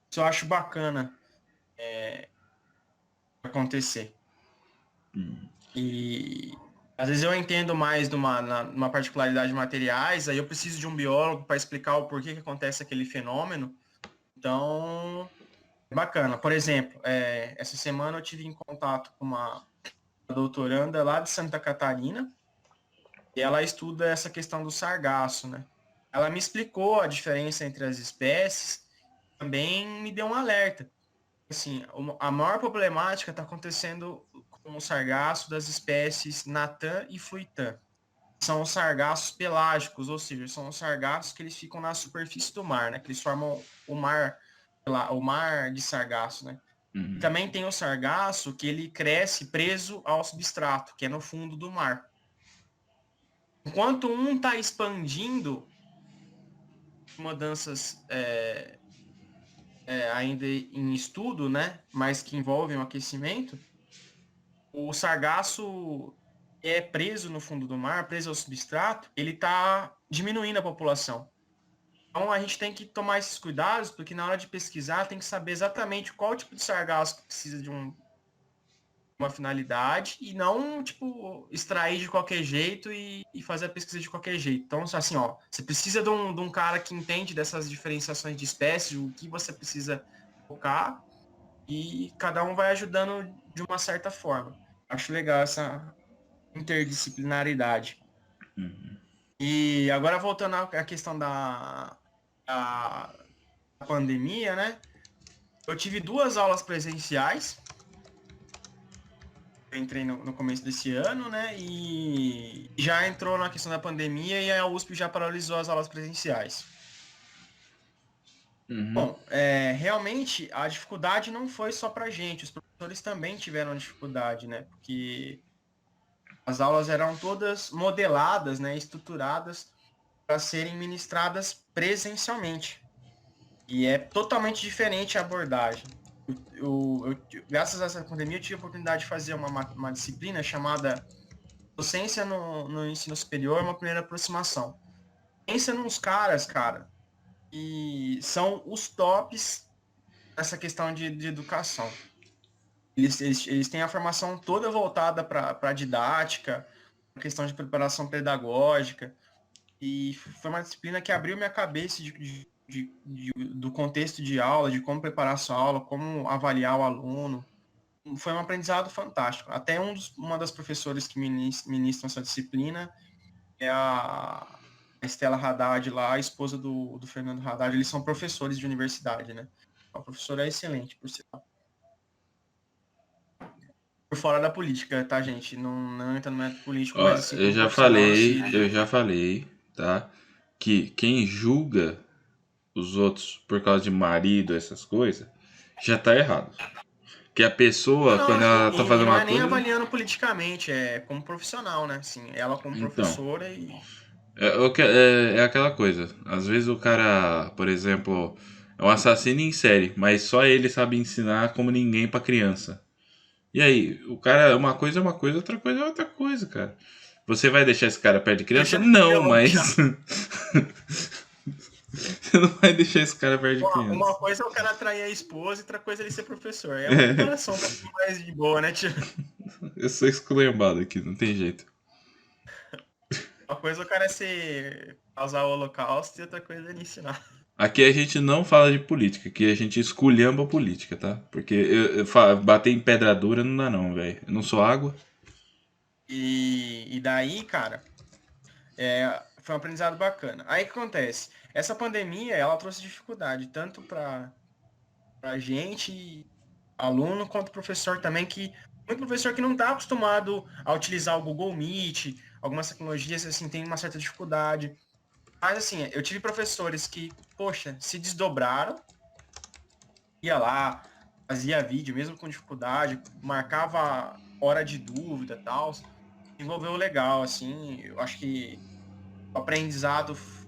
Isso eu acho bacana acontecer. E às vezes eu entendo mais numa particularidade de materiais, aí eu preciso de um biólogo para explicar o porquê que acontece aquele fenômeno. Então, é bacana. Por exemplo, essa semana eu tive em contato com uma doutoranda lá de Santa Catarina, e ela estuda essa questão do sargaço, né? Ela me explicou a diferença entre as espécies, também me deu um alerta. Assim, a maior problemática está acontecendo com o sargaço das espécies Natan e Fluitan. São os sargassos pelágicos, ou seja, são os sargassos que eles ficam na superfície do mar, né? Que eles formam o mar de sargaço, né? E Uhum. também tem o sargaço que ele cresce preso ao substrato, que é no fundo do mar. Enquanto um está expandindo, mudanças ainda em estudo, né? Mas que envolvem o aquecimento, O sargaço é preso no fundo do mar, preso ao substrato, ele está diminuindo a população. Então a gente tem que tomar esses cuidados, porque na hora de pesquisar tem que saber exatamente qual tipo de sargaço que precisa de uma finalidade e não, tipo, extrair de qualquer jeito e fazer a pesquisa de qualquer jeito. Então, assim, ó, você precisa de um cara que entende dessas diferenciações de espécies, o que você precisa focar, e cada um vai ajudando de uma certa forma. Acho legal essa interdisciplinaridade. E agora voltando à questão da pandemia, né? Eu tive 2 aulas presenciais. Eu entrei no começo desse ano, né? E já entrou na questão da pandemia e a USP já paralisou as aulas presenciais. Uhum. Bom, realmente a dificuldade não foi só para gente, os professores também tiveram dificuldade, né? Porque as aulas eram todas modeladas, né? Estruturadas para serem ministradas presencialmente. E é totalmente diferente a abordagem. Graças a essa pandemia, eu tive a oportunidade de fazer uma disciplina chamada Docência no Ensino Superior, uma primeira aproximação. Pensa nos caras, cara, e são os tops nessa questão de educação. Eles têm a formação toda voltada para a didática, a questão de preparação pedagógica, e foi uma disciplina que abriu minha cabeça do contexto de aula, de como preparar a sua aula, como avaliar o aluno. Foi um aprendizado fantástico. Até uma das professoras que ministram essa disciplina é a Estela Haddad lá, a esposa do Fernando Haddad. Eles são professores de universidade, né? A professora é excelente, por sinal. Por fora da política, tá, gente? Não entra no método político, Ó, mas assim, como profissional, eu já falei, tá? Que quem julga os outros por causa de marido, essas coisas, já tá errado. Que a pessoa, Não, quando ela tá e fazendo não uma é nem coisa. avaliando politicamente, é como profissional, né? Assim, ela como Então, professora e. é aquela coisa. Às vezes o cara, por exemplo, é um assassino em série, mas só ele sabe ensinar como ninguém pra criança. E aí, o cara, uma coisa, outra coisa é outra coisa, cara. Você vai deixar esse cara perto de Ele criança? já Não, revelou já. mas. Você não vai deixar esse cara perto de Uma criança. coisa é o cara atrair a esposa e outra coisa é ele ser professor. É uma comparação um pouquinho mais de boa, né, tio? Eu sou esculhambado aqui, não tem jeito. Uma coisa é o cara causar o holocausto e outra coisa é ele ensinar. Aqui a gente não fala de política, aqui a gente esculhamba a política, tá? Porque bater em pedra dura não dá não, velho. Eu não sou água. E daí, cara, foi um aprendizado bacana. Aí o que acontece? Essa pandemia, ela trouxe dificuldade, tanto para gente, aluno, quanto professor também, que muito professor que não está acostumado a utilizar o Google Meet, algumas tecnologias, assim, tem uma certa dificuldade. Mas, assim, eu tive professores que, poxa, se desdobraram, ia lá, fazia vídeo, mesmo com dificuldade, marcava hora de dúvida e tal, desenvolveu legal, assim, eu acho que o aprendizado foi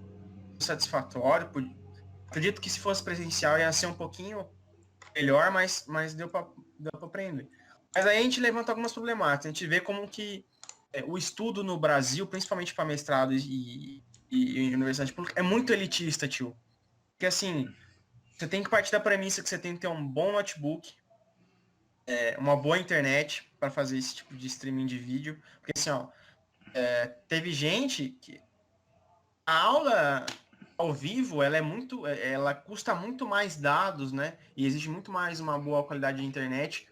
satisfatório, acredito que se fosse presencial ia ser um pouquinho melhor, mas deu para aprender. Mas aí a gente levanta algumas problemáticas, a gente vê como que o estudo no Brasil, principalmente para mestrado e universidade pública, é muito elitista, tio. Porque assim, você tem que partir da premissa que você tem que ter um bom notebook, uma boa internet para fazer esse tipo de streaming de vídeo. Porque assim, ó, teve gente que a aula ao vivo, ela custa muito mais dados, né? E exige muito mais uma boa qualidade de internet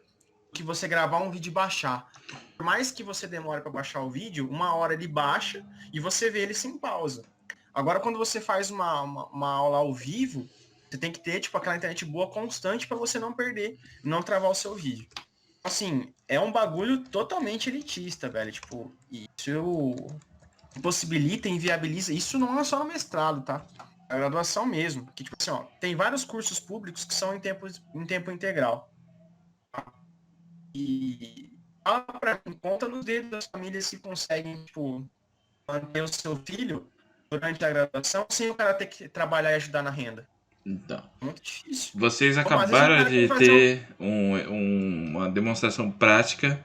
que você gravar um vídeo e baixar. Por mais que você demore para baixar o vídeo, 1 hora ele baixa e você vê ele sem pausa. Agora, quando você faz uma aula ao vivo, você tem que ter tipo aquela internet boa constante para você não perder, não travar o seu vídeo. Assim, é um bagulho totalmente elitista, velho. Tipo, isso impossibilita, inviabiliza. Isso não é só no mestrado, tá? A graduação mesmo. Que, tipo assim, ó, tem vários cursos públicos que são em tempo integral. E para conta nos dedos das famílias que conseguem, tipo, manter o seu filho durante a graduação sem o cara ter que trabalhar e ajudar na renda. Então, Muito difícil. vocês Ou às vezes o acabaram cara quer de fazer um. ter uma demonstração prática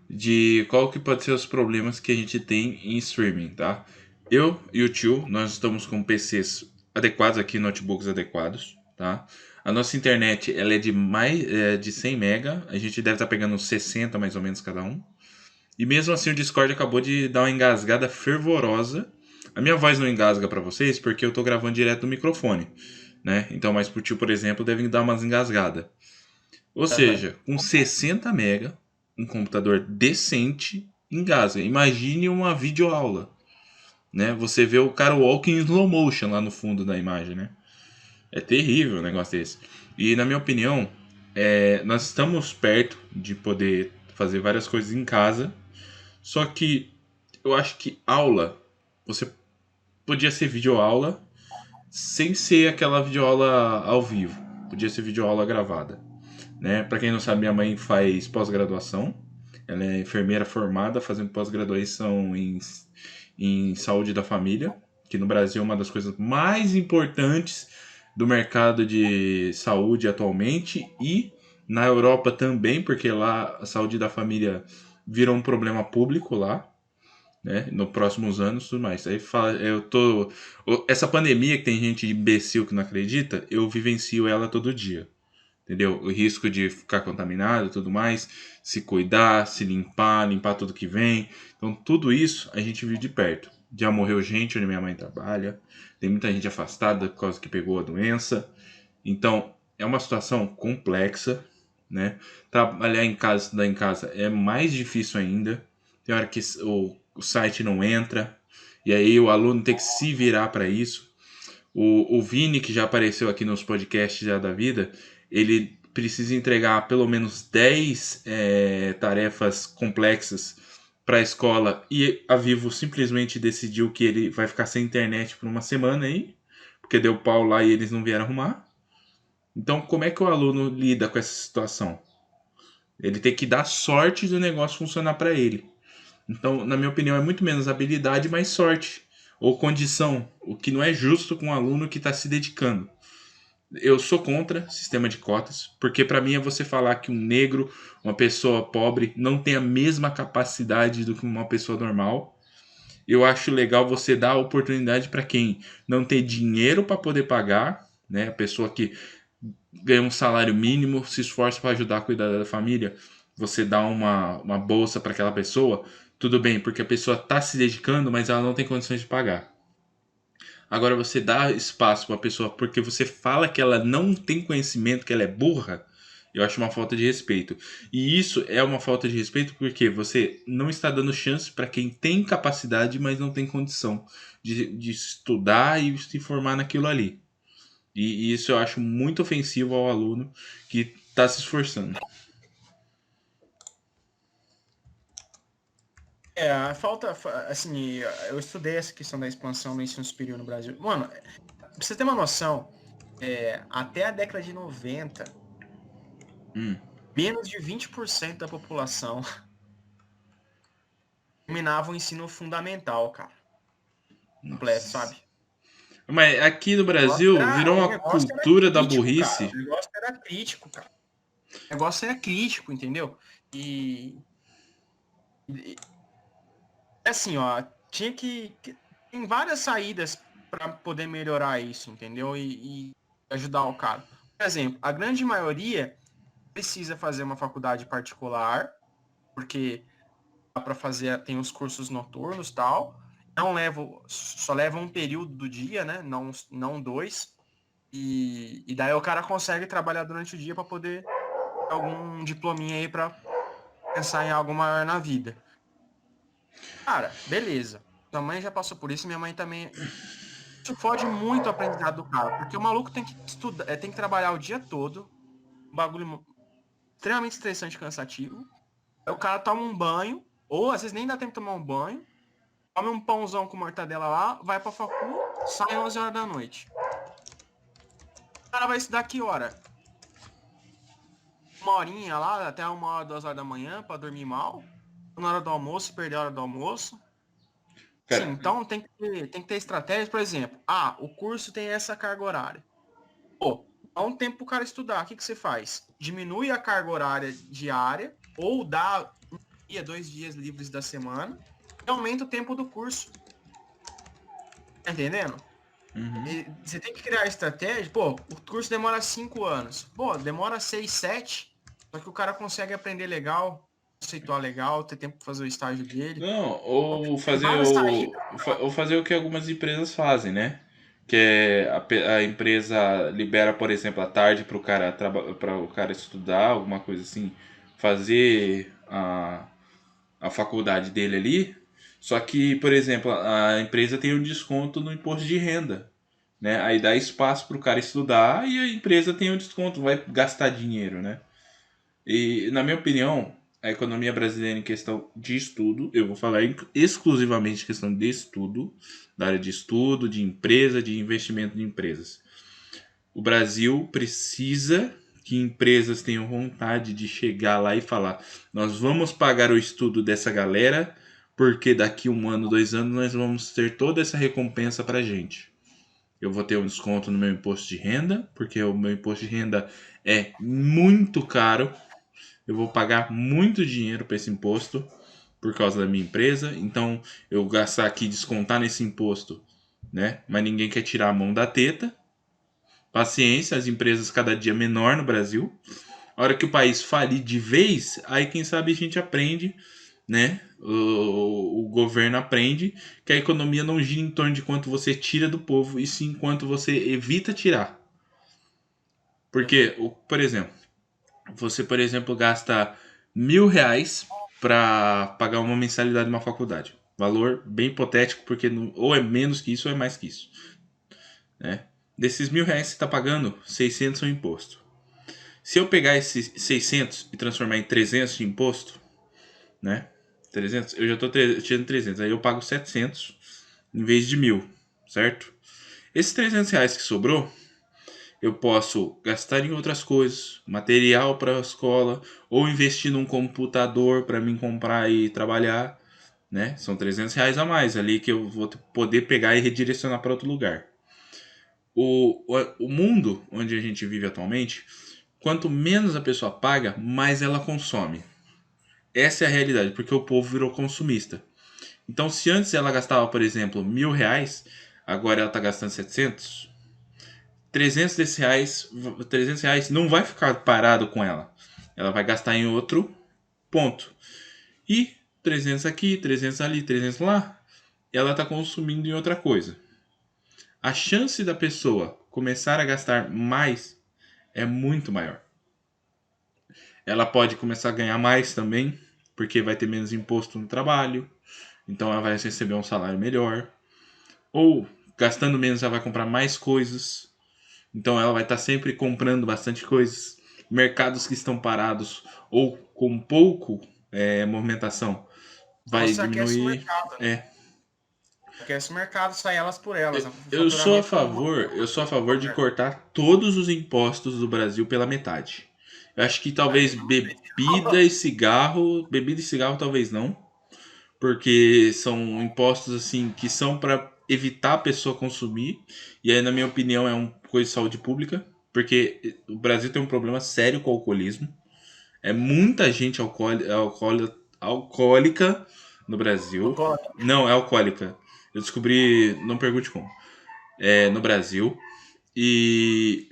de qual que pode ser os problemas que a gente tem em streaming, tá? Eu e o tio, nós estamos com PCs adequados aqui, notebooks adequados, tá? A nossa internet, ela é de 100 mega, a gente deve estar pegando uns 60 mais ou menos cada um. E mesmo assim o Discord acabou de dar uma engasgada fervorosa. A minha voz não engasga pra vocês porque eu tô gravando direto do microfone, né? Então, mas pro tio, por exemplo, deve dar umas engasgadas. Ou Aham. seja, com 60 mega, um computador decente engasga. Imagine uma videoaula, né? Você vê o cara walking em slow motion lá no fundo da imagem, né? É terrível um negócio desse. E na minha opinião, nós estamos perto de poder fazer várias coisas em casa. Só que eu acho que aula, você podia ser videoaula sem ser aquela videoaula ao vivo. Podia ser videoaula gravada, né? Para quem não sabe, minha mãe faz pós-graduação. Ela é enfermeira formada, fazendo pós-graduação em saúde da família, que no Brasil é uma das coisas mais importantes do mercado de saúde atualmente e na Europa também, porque lá a saúde da família virou um problema público lá, né? Nos próximos anos, tudo mais. Aí fala, essa pandemia que tem gente imbecil que não acredita, eu vivencio ela todo dia. Entendeu? O risco de ficar contaminado e tudo mais, se cuidar, se limpar, limpar tudo que vem. Então, tudo isso a gente vive de perto. Já morreu gente onde minha mãe trabalha, tem muita gente afastada por causa que pegou a doença. Então, é uma situação complexa, né? Trabalhar em casa, estudar em casa é mais difícil ainda. Tem hora que o site não entra, e aí o aluno tem que se virar para isso. O Vini, que já apareceu aqui nos podcasts já da vida, ele precisa entregar pelo menos 10 tarefas complexas para a escola e a Vivo simplesmente decidiu que ele vai ficar sem internet por uma semana aí, porque deu pau lá e eles não vieram arrumar. Então, como é que o aluno lida com essa situação? Ele tem que dar sorte do negócio funcionar para ele. Então, na minha opinião, é muito menos habilidade, mais sorte ou condição, o que não é justo com um aluno que está se dedicando. Eu sou contra sistema de cotas, porque para mim é você falar que um negro, uma pessoa pobre, não tem a mesma capacidade do que uma pessoa normal. Eu acho legal você dar a oportunidade para quem não tem dinheiro para poder pagar, né? A pessoa que ganha um salário mínimo, se esforça para ajudar a cuidar da família, você dá uma bolsa para aquela pessoa, tudo bem, porque a pessoa está se dedicando, mas ela não tem condições de pagar. Agora você dá espaço para a pessoa porque você fala que ela não tem conhecimento, que ela é burra, eu acho uma falta de respeito. E isso é uma falta de respeito porque você não está dando chance para quem tem capacidade, mas não tem condição de estudar e se formar naquilo ali. E isso eu acho muito ofensivo ao aluno que está se esforçando. Assim, eu estudei essa questão da expansão do ensino superior no Brasil. Mano, pra você ter uma noção, até a década de 90, Hum, menos de 20% da população terminava o ensino fundamental, cara, completo, nossa. sabe? Mas aqui no O negócio Brasil era, virou o uma negócio era cultura da crítico, cara. O burrice. negócio era crítico, cara. O negócio era crítico, entendeu? E assim, ó, tem várias saídas para poder melhorar isso, entendeu? E ajudar o cara. Por exemplo, a grande maioria precisa fazer uma faculdade particular, porque dá para fazer, tem os cursos noturnos, tal. Só leva um período do dia, né? Não dois. E daí o cara consegue trabalhar durante o dia para poder ter algum diplominha aí para pensar em algo maior na vida. Cara, beleza. Tua mãe já passou por isso, minha mãe também. Isso fode muito o aprendizado do cara, porque o maluco tem que estudar, tem que trabalhar o dia todo, um bagulho extremamente estressante e cansativo. Aí o cara toma um banho, ou às vezes nem dá tempo de tomar um banho, come um pãozão com mortadela lá, vai pra facu, sai 11 horas da noite. O cara vai estudar que hora? Uma horinha lá, até 1 hora, 2 horas da manhã, pra dormir mal. Na hora do almoço, perder a hora do almoço. Sim, Cara, então tem que ter estratégias, por exemplo. Ah, o curso tem essa carga horária. Pô, dá um tempo pro cara estudar. O que você faz? Diminui a carga horária diária ou dá dia, 2 dias livres da semana, e aumenta o tempo do curso. Tá entendendo? Uhum. E você tem que criar estratégia. Pô, o curso demora 5 anos. Pô, demora 6, 7. Só que o cara consegue aprender legal, conceituar legal, ter tempo para fazer o estágio dele. Não, Então, tem várias saídas. ou fazer o que algumas empresas fazem, né? Que é a empresa libera, por exemplo, à tarde para o cara estudar, alguma coisa assim, fazer a faculdade dele ali. Só que, por exemplo, a empresa tem um desconto no imposto de renda, né? Aí dá espaço para o cara estudar e a empresa tem um desconto, vai gastar dinheiro, né? E, na minha opinião, a economia brasileira em questão de estudo, eu vou falar exclusivamente em questão de estudo, da área de estudo, de empresa, de investimento de empresas. O Brasil precisa que empresas tenham vontade de chegar lá e falar: nós vamos pagar o estudo dessa galera, porque daqui 1 ano, 2 anos, nós vamos ter toda essa recompensa pra gente. Eu vou ter um desconto no meu imposto de renda, porque o meu imposto de renda é muito caro. Eu vou pagar muito dinheiro para esse imposto por causa da minha empresa. Então, eu gastar aqui, descontar nesse imposto, né? Mas ninguém quer tirar a mão da teta. Paciência, as empresas cada dia menor no Brasil. A hora que o país falir de vez, aí quem sabe a gente aprende, né? O governo aprende que a economia não gira em torno de quanto você tira do povo, e sim quanto você evita tirar. Porque, por exemplo, você, por exemplo, gasta R$ 1.000 para pagar uma mensalidade de uma faculdade. Valor bem hipotético, porque ou é menos que isso ou é mais que isso. Né? Desses R$ 1.000 você está pagando 600 no imposto. Se eu pegar esses 600 e transformar em 300 de imposto, né? 300, eu já estou tirando 300, aí eu pago 700 em vez de 1.000, certo? Esses R$ 300 que sobrou, eu posso gastar em outras coisas, material para a escola, ou investir num computador para mim comprar e trabalhar, né? São R$ 300 a mais ali que eu vou poder pegar e redirecionar para outro lugar. O mundo onde a gente vive atualmente, quanto menos a pessoa paga, mais ela consome. Essa é a realidade, porque o povo virou consumista. Então, se antes ela gastava, por exemplo, R$ 1.000, agora ela está gastando 700. 300 desses reais, R$ 300 não vai ficar parado com ela. Ela vai gastar em outro ponto. E 300 aqui, 300 ali, 300 lá, ela está consumindo em outra coisa. A chance da pessoa começar a gastar mais é muito maior. Ela pode começar a ganhar mais também, porque vai ter menos imposto no trabalho, então ela vai receber um salário melhor. Ou gastando menos, ela vai comprar mais coisas. Então ela vai estar sempre comprando bastante coisas. Mercados que estão parados ou com pouco movimentação Então vai você aquece o diminuir. mercado, né? É, Aquece o mercado, sai elas por elas. O eu sou a faturamento não favor, eu sou a favor de cortar todos os impostos do Brasil pela metade. Eu acho que talvez bebida e cigarro talvez não, porque são impostos assim que são para evitar a pessoa consumir, e aí na minha opinião é uma coisa de saúde pública, porque o Brasil tem um problema sério com o alcoolismo. É muita gente alcoólica no Brasil. Não, é alcoólica. Eu descobri, não pergunte como. É no Brasil. E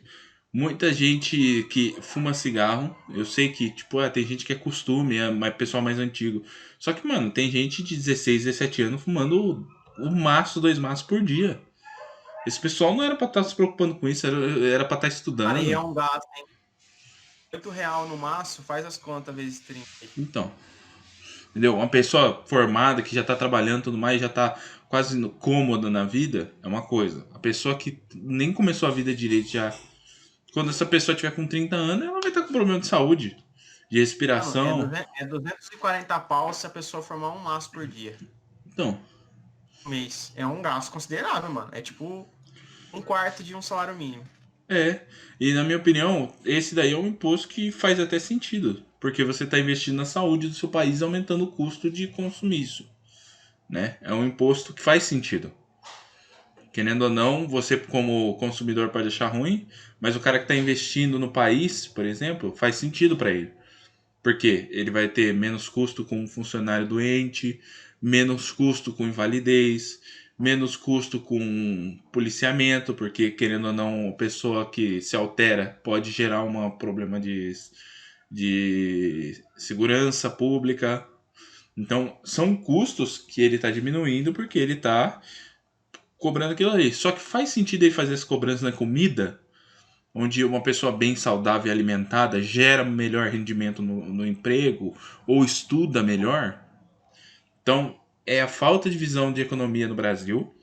muita gente que fuma cigarro. Eu sei que, tipo, tem gente que é costume, é mais pessoal mais antigo. Só que, mano, tem gente de 16, 17 anos fumando um maço, 2 maços por dia. Esse pessoal não era pra estar se preocupando com isso, era pra estar Cara, e é estudando. um gasto, hein? R$ 8 no maço, faz as contas vezes 30. Então, entendeu? Uma pessoa formada que já tá trabalhando e tudo mais, já tá quase cômoda na vida, é uma coisa. A pessoa que nem começou a vida direito já. Quando essa pessoa tiver com 30 anos, ela vai estar com problema de saúde, de Mano, é, respiração. 200, é 240 pau se a pessoa formar um maço por dia. Então, Um mês. É um gasto considerável, mano. É tipo um quarto de um salário mínimo. é. E na minha opinião, esse daí é um imposto que faz até sentido. Porque você está investindo na saúde do seu país, aumentando o custo de consumir isso. Né? É um imposto que faz sentido. Querendo ou não, você como consumidor pode achar ruim, mas o cara que está investindo no país, por exemplo, faz sentido para ele. Porque ele vai ter menos custo com um funcionário doente, menos custo com invalidez, menos custo com policiamento, porque querendo ou não, a pessoa que se altera pode gerar um problema de segurança pública. Então, são custos que ele está diminuindo porque ele está cobrando aquilo ali. Só que faz sentido ele fazer essa cobrança na comida, onde uma pessoa bem saudável e alimentada gera melhor rendimento no emprego ou estuda melhor. Então, é a falta de visão de economia no Brasil,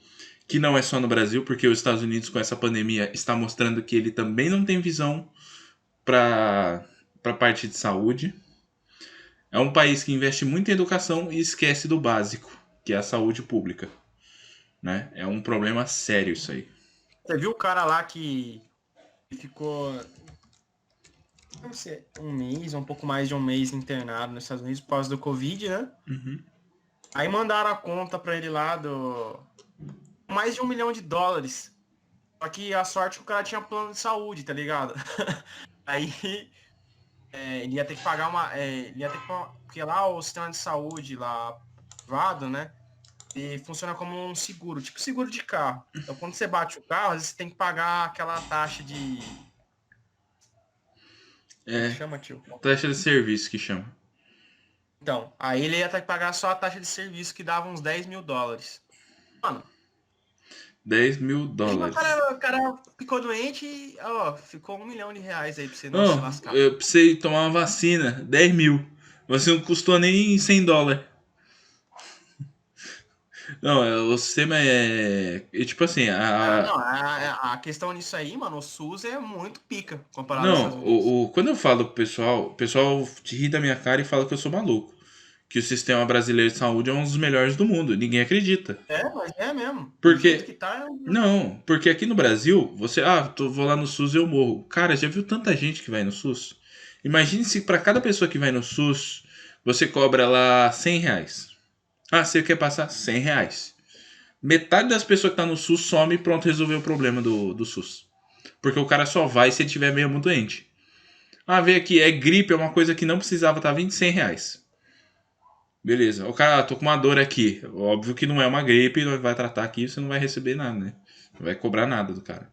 que não é só no Brasil, porque os Estados Unidos, com essa pandemia, está mostrando que ele também não tem visão para a parte de saúde. É um país que investe muito em educação e esquece do básico, que é a saúde pública. Né? É um problema sério isso aí. Você viu o cara lá que ficou, não sei, um mês, um pouco mais de um mês internado nos Estados Unidos por causa do Covid, né? Uhum. Aí mandaram a conta pra ele lá do mais de $1 milhão. Só que a sorte é que o cara tinha plano de saúde, tá ligado? Aí ele ia ter que pagar ele ia ter que, porque lá o sistema de saúde lá privado, né? E funciona como um seguro, tipo seguro de carro. Então quando você bate o carro, às vezes você tem que pagar aquela taxa de. Como é que É, chama, tio? taxa de serviço que chama. Então, aí ele ia ter que pagar só a taxa de serviço que dava uns $10 mil. Mano, 10 mil aí dólares. o cara ficou doente e, ó, ficou $1 milhão aí pra você não se Não, lascar. eu precisei tomar uma vacina, 10 mil. Você não custou nem 100 dólares. Não, o sistema é tipo assim, Ah, não, a questão nisso aí, mano, o SUS é muito pica comparado aos não, Estados Unidos. quando eu falo pro pessoal, o pessoal ri da minha cara e fala que eu sou maluco. Que o sistema brasileiro de saúde é um dos melhores do mundo. Ninguém acredita. É, mas é mesmo. Do jeito que Porque tá, não, porque aqui no Brasil, você, vou lá no SUS e eu morro. Cara, já viu tanta gente que vai no SUS? Imagine se para cada pessoa que vai no SUS, você cobra lá 100 reais. Ah, você quer passar 100 reais. Metade das pessoas que tá no SUS some e pronto, resolveu o problema do SUS. Porque o cara só vai se ele tiver mesmo doente. Ah, vê aqui, é gripe, é uma coisa que não precisava, tá 20, 100 reais. Beleza. O cara, tô com uma dor aqui. Óbvio que não é uma gripe, vai tratar aqui, você não vai receber nada, né? Não vai cobrar nada do cara.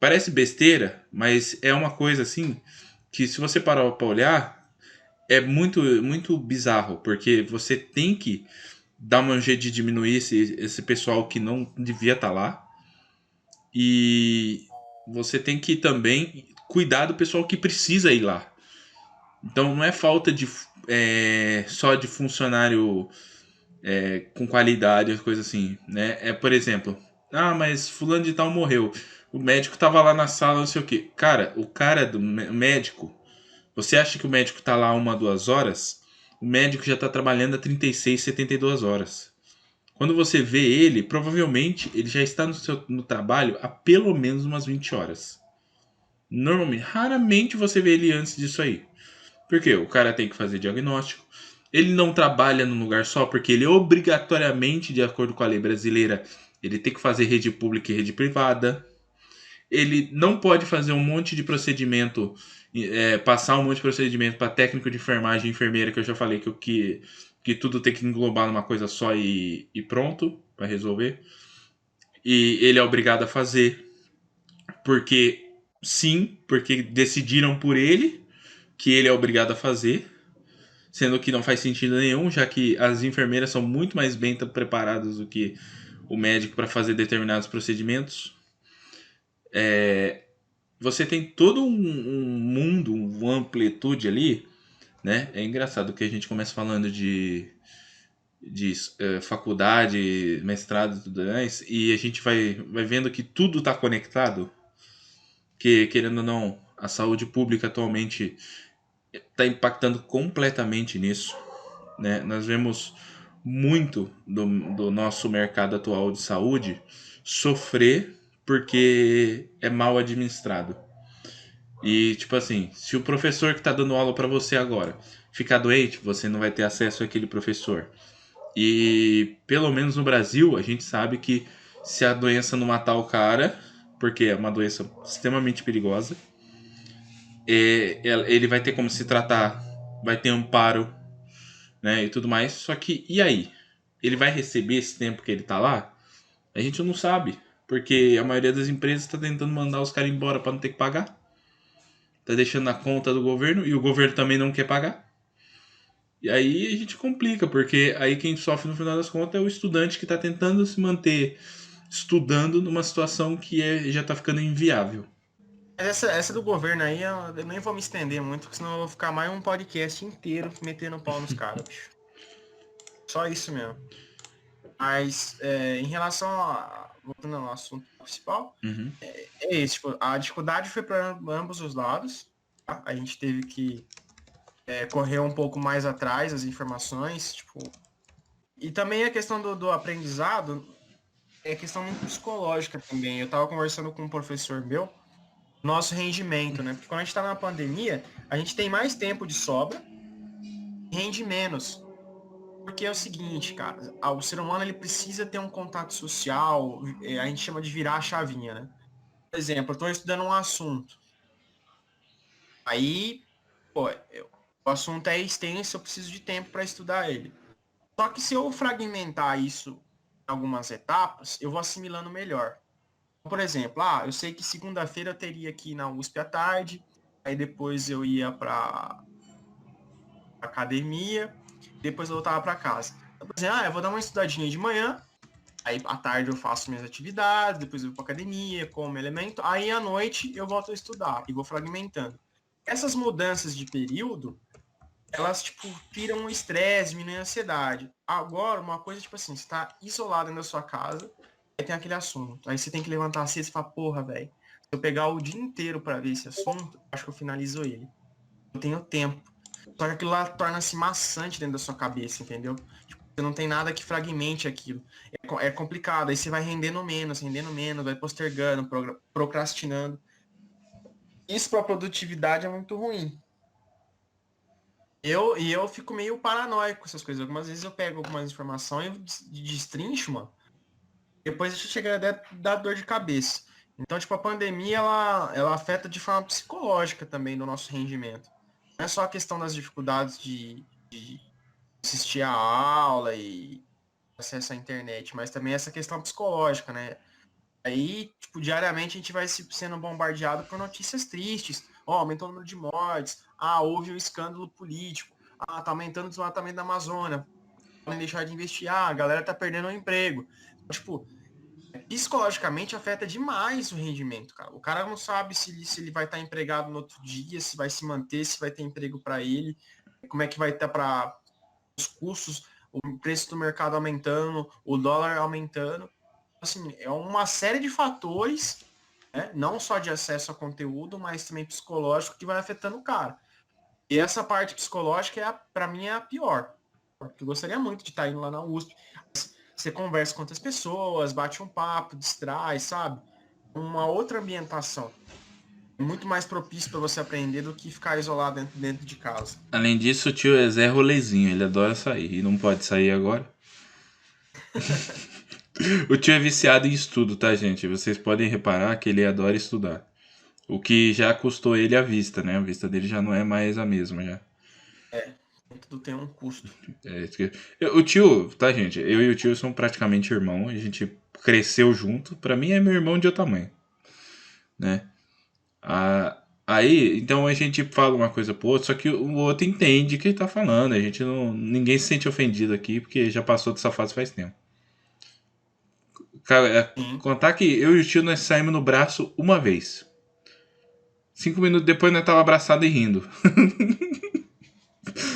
Parece besteira, mas é uma coisa assim que se você parar pra olhar, é muito, muito bizarro, porque você tem que dar um jeito de diminuir esse pessoal que não devia estar lá. E você tem que também cuidar do pessoal que precisa ir lá. Então não é falta de só de funcionário com qualidade, coisa assim, né? É, por exemplo, mas fulano de tal morreu. O médico tava lá na sala, não sei o quê. Cara, o cara do médico, você acha que o médico tá lá 1, 2 horas? O médico já tá trabalhando há 36, 72 horas. Quando você vê ele, provavelmente ele já está no trabalho há pelo menos umas 20 horas. Normalmente, raramente você vê ele antes disso aí. Porque o cara tem que fazer diagnóstico. Ele não trabalha num lugar só, porque ele obrigatoriamente, de acordo com a lei brasileira, ele tem que fazer rede pública e rede privada. Ele não pode fazer um monte de procedimento, passar um monte de procedimento para técnico de enfermagem e enfermeira, que eu já falei que tudo tem que englobar numa coisa só e pronto para resolver. E ele é obrigado a fazer, porque sim, porque decidiram por ele que ele é obrigado a fazer, sendo que não faz sentido nenhum, já que as enfermeiras são muito mais bem preparadas do que o médico para fazer determinados procedimentos. Você tem todo um mundo, uma amplitude ali, né? É engraçado que a gente começa falando de faculdade, mestrado e tudo mais, e a gente vai vendo que tudo está conectado, que querendo ou não, a saúde pública atualmente está impactando completamente nisso. Né? Nós vemos muito do nosso mercado atual de saúde sofrer porque é mal administrado. E, tipo assim, se o professor que está dando aula para você agora ficar doente, você não vai ter acesso àquele professor. E, pelo menos no Brasil, a gente sabe que se a doença não matar o cara, porque é uma doença extremamente perigosa, ele vai ter como se tratar vai ter amparo, né, e tudo mais. Só que, e aí? Ele vai receber esse tempo que ele tá lá? A gente não sabe, porque a maioria das empresas está tentando mandar os caras embora para não ter que pagar. Tá deixando na conta do governo e o governo também não quer pagar. E aí a gente complica, porque aí quem sofre no final das contas é o estudante que está tentando se manter estudando numa situação que já está ficando inviável. Mas essa do governo aí, eu nem vou me estender muito, porque senão eu vou ficar mais um podcast inteiro metendo pau nos caras, bicho. Só isso mesmo. Mas em relação voltando ao assunto principal, Uhum. é isso. Tipo, a dificuldade foi para ambos os lados. Tá? A gente teve que correr um pouco mais atrás das informações. Tipo, e também a questão do aprendizado é questão muito psicológica também. Eu estava conversando com um professor meu, nosso rendimento, né? Porque quando a gente está na pandemia, a gente tem mais tempo de sobra e rende menos. Porque é o seguinte, cara, o ser humano ele precisa ter um contato social, a gente chama de virar a chavinha, né? Por exemplo, eu estou estudando um assunto, aí, pô, o assunto é extenso, eu preciso de tempo para estudar ele. Só que se eu fragmentar isso em algumas etapas, eu vou assimilando melhor. Por exemplo, eu sei que segunda-feira eu teria que ir na USP à tarde, aí depois eu ia para academia, depois eu voltava para casa. Então, por exemplo, eu vou dar uma estudadinha de manhã, aí à tarde eu faço minhas atividades, depois eu vou para academia, como elemento, aí à noite eu volto a estudar e vou fragmentando. Essas mudanças de período, elas, tipo, tiram o estresse, diminuem a ansiedade. Agora, uma coisa, tipo assim, você tá isolado na sua casa, aí tem aquele assunto. Aí você tem que levantar assim e você fala, porra, velho, se eu pegar o dia inteiro para ver esse assunto, acho que eu finalizo ele. Eu tenho tempo. Só que aquilo lá torna-se maçante dentro da sua cabeça, entendeu? Tipo, você não tem nada que fragmente aquilo. É complicado. Aí você vai rendendo menos, vai postergando, procrastinando. Isso para produtividade é muito ruim. Eu fico meio paranoico com essas coisas. Algumas vezes eu pego algumas informações e destrincho, mano. Depois isso chega a dar dor de cabeça. Então, tipo, a pandemia, ela afeta de forma psicológica também no nosso rendimento. Não é só a questão das dificuldades de assistir a aula e acesso à internet, mas também essa questão psicológica, né? Aí, tipo, diariamente a gente vai sendo bombardeado por notícias tristes. Aumentou o número de mortes. Houve um escândalo político. Tá aumentando o desmatamento da Amazônia. Podem deixar de investir. A galera tá perdendo o emprego. Tipo, psicologicamente afeta demais o rendimento, cara. O cara não sabe se ele vai estar empregado no outro dia, se vai se manter, se vai ter emprego para ele, como é que vai estar para os custos, o preço do mercado aumentando, o dólar aumentando. Assim, é uma série de fatores, né? Não só de acesso a conteúdo, mas também psicológico que vai afetando o cara. E essa parte psicológica para mim é a pior. Porque eu gostaria muito de estar indo lá na USP. Você conversa com outras pessoas, bate um papo, distrai, sabe? Uma outra ambientação. É muito mais propício para você aprender do que ficar isolado dentro de casa. Além disso, o tio é Zé Rolezinho, ele adora sair e não pode sair agora. O tio é viciado em estudo, tá, gente? Vocês podem reparar que ele adora estudar. O que já custou ele a vista, né? A vista dele já não é mais a mesma, já. É, tudo tem um custo. O tio, tá, gente? Eu e o tio são praticamente irmãos. A gente cresceu junto. Pra mim é meu irmão de outro tamanho, né? Aí, então a gente fala uma coisa pro outro, só que o outro entende o que ele tá falando. A gente não. Ninguém se sente ofendido aqui, porque já passou dessa fase faz tempo. Cara, Sim. contar que eu e o tio nós saímos no braço uma vez. 5 minutos depois nós tava abraçado e rindo.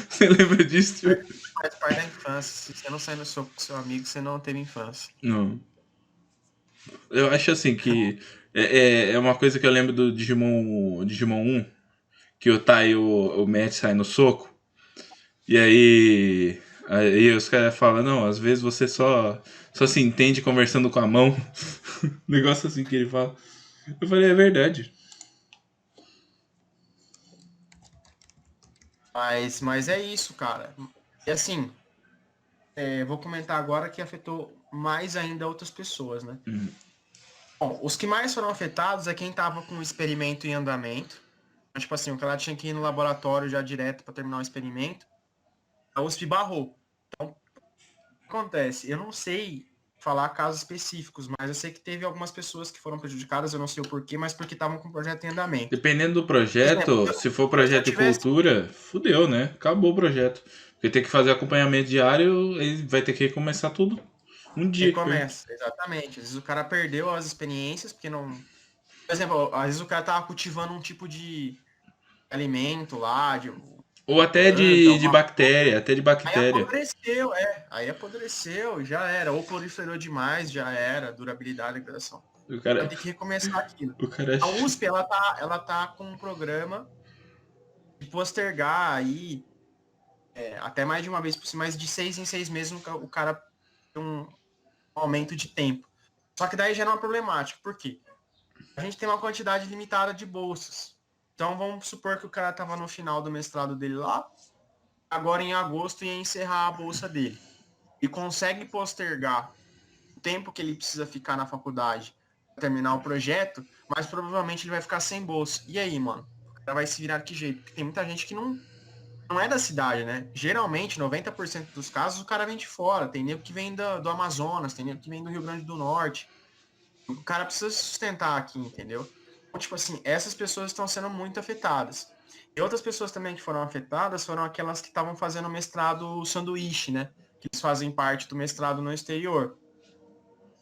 Você lembra disso, tio? Faz parte da infância. Se você não sair no seu, com seu amigo, você não teve infância. Não. Eu acho assim que é uma coisa que eu lembro do Digimon 1, que o Tai e o Matt saem no soco. E aí os caras falam, não, às vezes você só se entende conversando com a mão. Negócio assim que ele fala. Eu falei, é verdade. Mas é isso, cara. E assim, vou comentar agora que afetou mais ainda outras pessoas, né? Bom, os que mais foram afetados é quem estava com o experimento em andamento. Tipo assim, o cara tinha que ir no laboratório já direto para terminar o experimento. A USP barrou. Então, o que acontece? Eu não sei falar casos específicos, mas eu sei que teve algumas pessoas que foram prejudicadas, eu não sei o porquê, mas porque estavam com o projeto em andamento. Dependendo do Por exemplo, projeto, se for se eu projeto de tivesse. cultura, fudeu, né? Acabou o projeto. Porque tem que fazer acompanhamento diário, ele vai ter que recomeçar tudo. Um dia que foi. Recomeça, exatamente. Às vezes o cara perdeu as experiências, porque não. Por exemplo, às vezes o cara tava cultivando um tipo de alimento lá, de Ou até planta, de alguma bactéria, até de Aí bactéria. apodreceu, Aí apodreceu, já era. Ou proliferou demais, já era. Durabilidade, degradação. O cara, Vai ter que recomeçar aquilo. o cara, A USP, ela tá com um programa de postergar aí, até mais de uma vez por cima, mais de 6 em 6 meses o cara tem um aumento de tempo. Só que daí gera uma problemática. Por quê? A gente tem uma quantidade limitada de bolsas. Então vamos supor que o cara estava no final do mestrado dele lá, agora em agosto ia encerrar a bolsa dele. E consegue postergar o tempo que ele precisa ficar na faculdade para terminar o projeto, mas provavelmente ele vai ficar sem bolsa. E aí, mano? O cara vai se virar de que jeito? Porque tem muita gente que não é da cidade, né? Geralmente, 90% dos casos, o cara vem de fora. Tem nego que vem do Amazonas, tem nego que vem do Rio Grande do Norte. O cara precisa se sustentar aqui, entendeu? Então, tipo assim, essas pessoas estão sendo muito afetadas. E outras pessoas também que foram afetadas foram aquelas que estavam fazendo mestrado sanduíche, né? Que eles fazem parte do mestrado no exterior.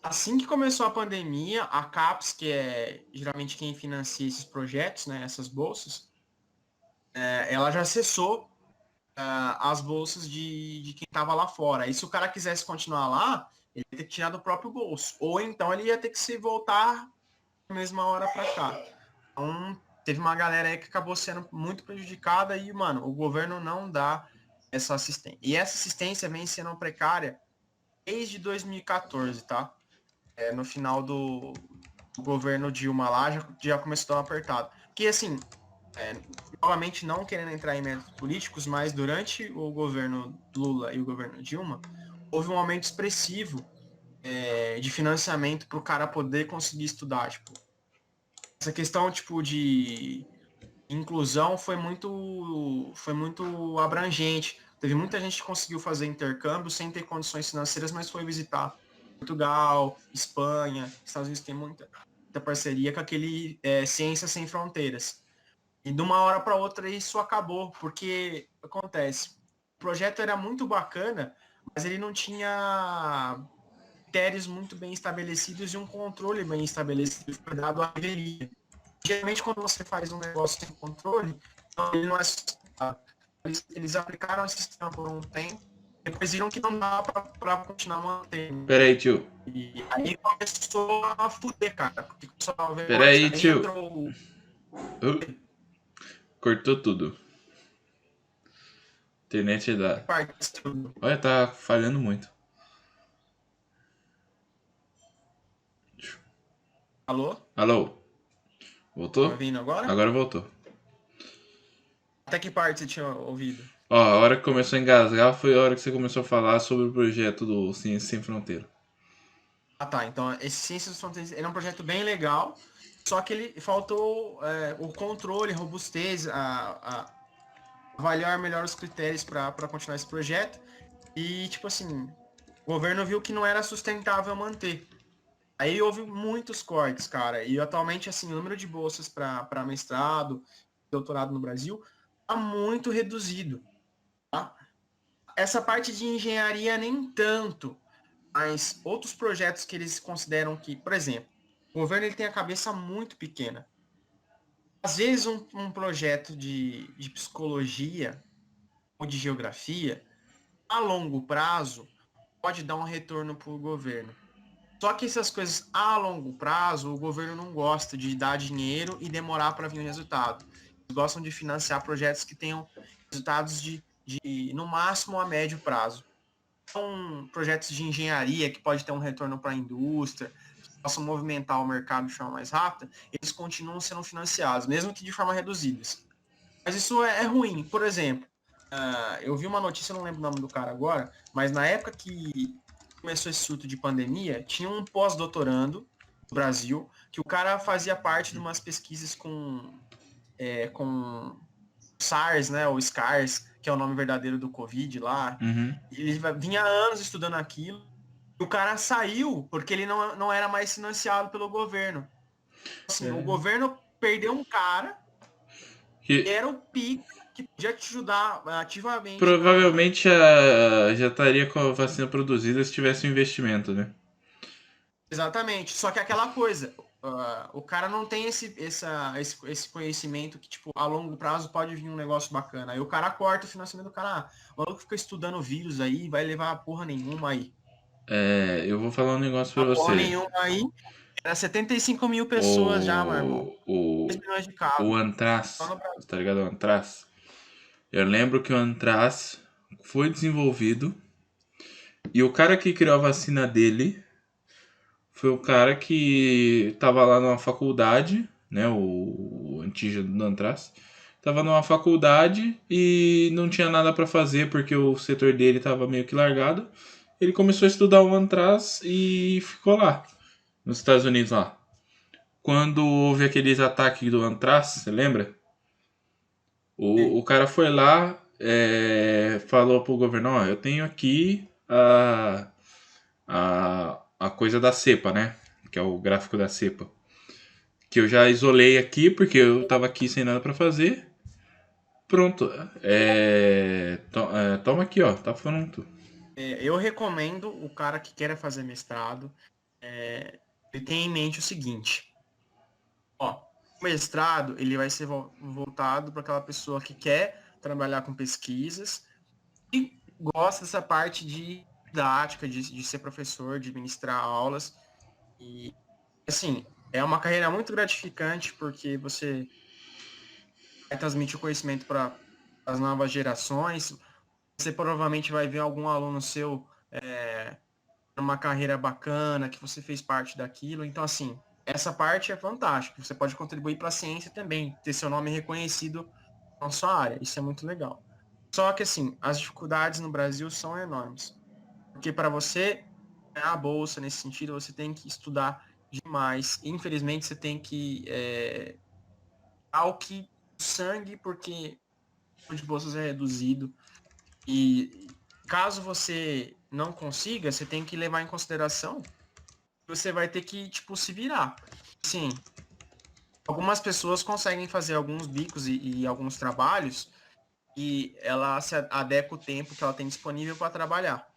Assim que começou a pandemia, a CAPES, que é geralmente quem financia esses projetos, né, essas bolsas, ela já cessou as bolsas de quem estava lá fora. E se o cara quisesse continuar lá, ele ia ter que tirar do próprio bolso. Ou então ele ia ter que se voltar na mesma hora para cá. Então, teve uma galera aí que acabou sendo muito prejudicada e, mano, o governo não dá essa assistência. E essa assistência vem sendo precária desde 2014, tá? No final do governo Dilma lá, já começou a dar uma apertada. Porque, assim, novamente não querendo entrar em méritos políticos, mas durante o governo Lula e o governo Dilma, houve um aumento expressivo de financiamento para o cara poder conseguir estudar. Tipo, essa questão tipo de inclusão foi muito abrangente. Teve muita gente que conseguiu fazer intercâmbio sem ter condições financeiras, mas foi visitar Portugal, Espanha, Estados Unidos tem muita parceria com aquele Ciências Sem Fronteiras. E de uma hora para outra isso acabou, porque acontece, o projeto era muito bacana, mas ele não tinha critérios muito bem estabelecidos e um controle bem estabelecido, foi dado à revelia. Geralmente, quando você faz um negócio sem controle, ele não é sustentável. Eles aplicaram esse sistema por um tempo, depois viram que não dá para continuar mantendo. Pera aí, tio. E aí começou a fuder, cara, porque começou a haver Pera aí, morte tio. dentro. Cortou tudo. Internet da. Partes. Olha, tá falhando muito. Alô? Alô? Tá me Voltou? ouvindo agora? Agora voltou. Até que parte você tinha ouvido? Ó, a hora que começou a engasgar foi a hora que você começou a falar sobre o projeto do Ciência Sem Fronteira. Ah, tá. Então, esse Ciências das Fronteiras ele é um projeto bem legal, só que ele faltou o controle, a robustez, avaliar melhor os critérios para continuar esse projeto. E, tipo assim, o governo viu que não era sustentável manter. Aí houve muitos cortes, cara. E atualmente, assim, o número de bolsas para mestrado, doutorado no Brasil, está muito reduzido. Tá? Essa parte de engenharia nem tanto, mas outros projetos que eles consideram que, por exemplo, o governo ele tem a cabeça muito pequena. Às vezes um projeto de psicologia ou de geografia, a longo prazo, pode dar um retorno para o governo. Só que essas coisas a longo prazo, o governo não gosta de dar dinheiro e demorar para vir o resultado. Eles gostam de financiar projetos que tenham resultados no máximo a médio prazo. Então, projetos de engenharia que pode ter um retorno para a indústria, que possam movimentar o mercado de forma mais rápida, eles continuam sendo financiados, mesmo que de forma reduzida. Mas isso é ruim. Por exemplo, eu vi uma notícia, eu não lembro o nome do cara agora, mas na época que começou esse surto de pandemia, tinha um pós-doutorando no Brasil, que o cara fazia parte de umas pesquisas com com SARS, né, ou SCARS, que é o nome verdadeiro do Covid lá. Uhum. Ele vinha há anos estudando aquilo. E o cara saiu porque ele não era mais financiado pelo governo. Assim, o É. governo perdeu um cara que Que era o pica que podia te ajudar ativamente na. provavelmente já estaria com a vacina produzida se tivesse um investimento, né? Exatamente. Só que aquela coisa, o cara não tem esse conhecimento que, tipo, a longo prazo pode vir um negócio bacana. Aí o cara corta o financiamento do cara. O maluco fica estudando vírus aí, vai levar porra nenhuma aí. É, eu vou falar um negócio pra A porra você. nenhuma aí. Era 75 mil pessoas já, meu irmão. O, 2 o, milhões de o casos. Só Antraz, no Brasil. tá ligado? O Antraz. Eu lembro que o Antraz foi desenvolvido e o cara que criou a vacina dele foi o cara que tava lá numa faculdade, né? O antígeno do Antraz. Tava numa faculdade e não tinha nada pra fazer porque o setor dele tava meio que largado. Ele começou a estudar o Antraz e ficou lá, nos Estados Unidos lá. Quando houve aqueles ataques do Antraz, você lembra? O cara foi lá, falou pro governo, ó, eu tenho aqui a coisa da cepa, né? Que é o gráfico da cepa. Que eu já isolei aqui, porque eu tava aqui sem nada pra fazer. Pronto. Toma aqui, ó. Tá pronto. Eu recomendo o cara que queira fazer mestrado, ele tem em mente o seguinte, ó, o mestrado ele vai ser voltado para aquela pessoa que quer trabalhar com pesquisas e gosta dessa parte de didática, de ser professor, de ministrar aulas. E, assim, é uma carreira muito gratificante porque você vai transmitir o conhecimento para as novas gerações. Você provavelmente vai ver algum aluno seu numa carreira bacana, que você fez parte daquilo. Então, assim, essa parte é fantástica. Você pode contribuir para a ciência também, ter seu nome reconhecido na sua área. Isso é muito legal. Só que, assim, as dificuldades no Brasil são enormes. Porque para você ganhar a bolsa nesse sentido, você tem que estudar demais. Infelizmente, você tem que dar o que sangue, porque o de bolsas é reduzido. E caso você não consiga, você tem que levar em consideração que você vai ter que, tipo, se virar. Sim, algumas pessoas conseguem fazer alguns bicos e alguns trabalhos e ela se adequa o tempo que ela tem disponível para trabalhar.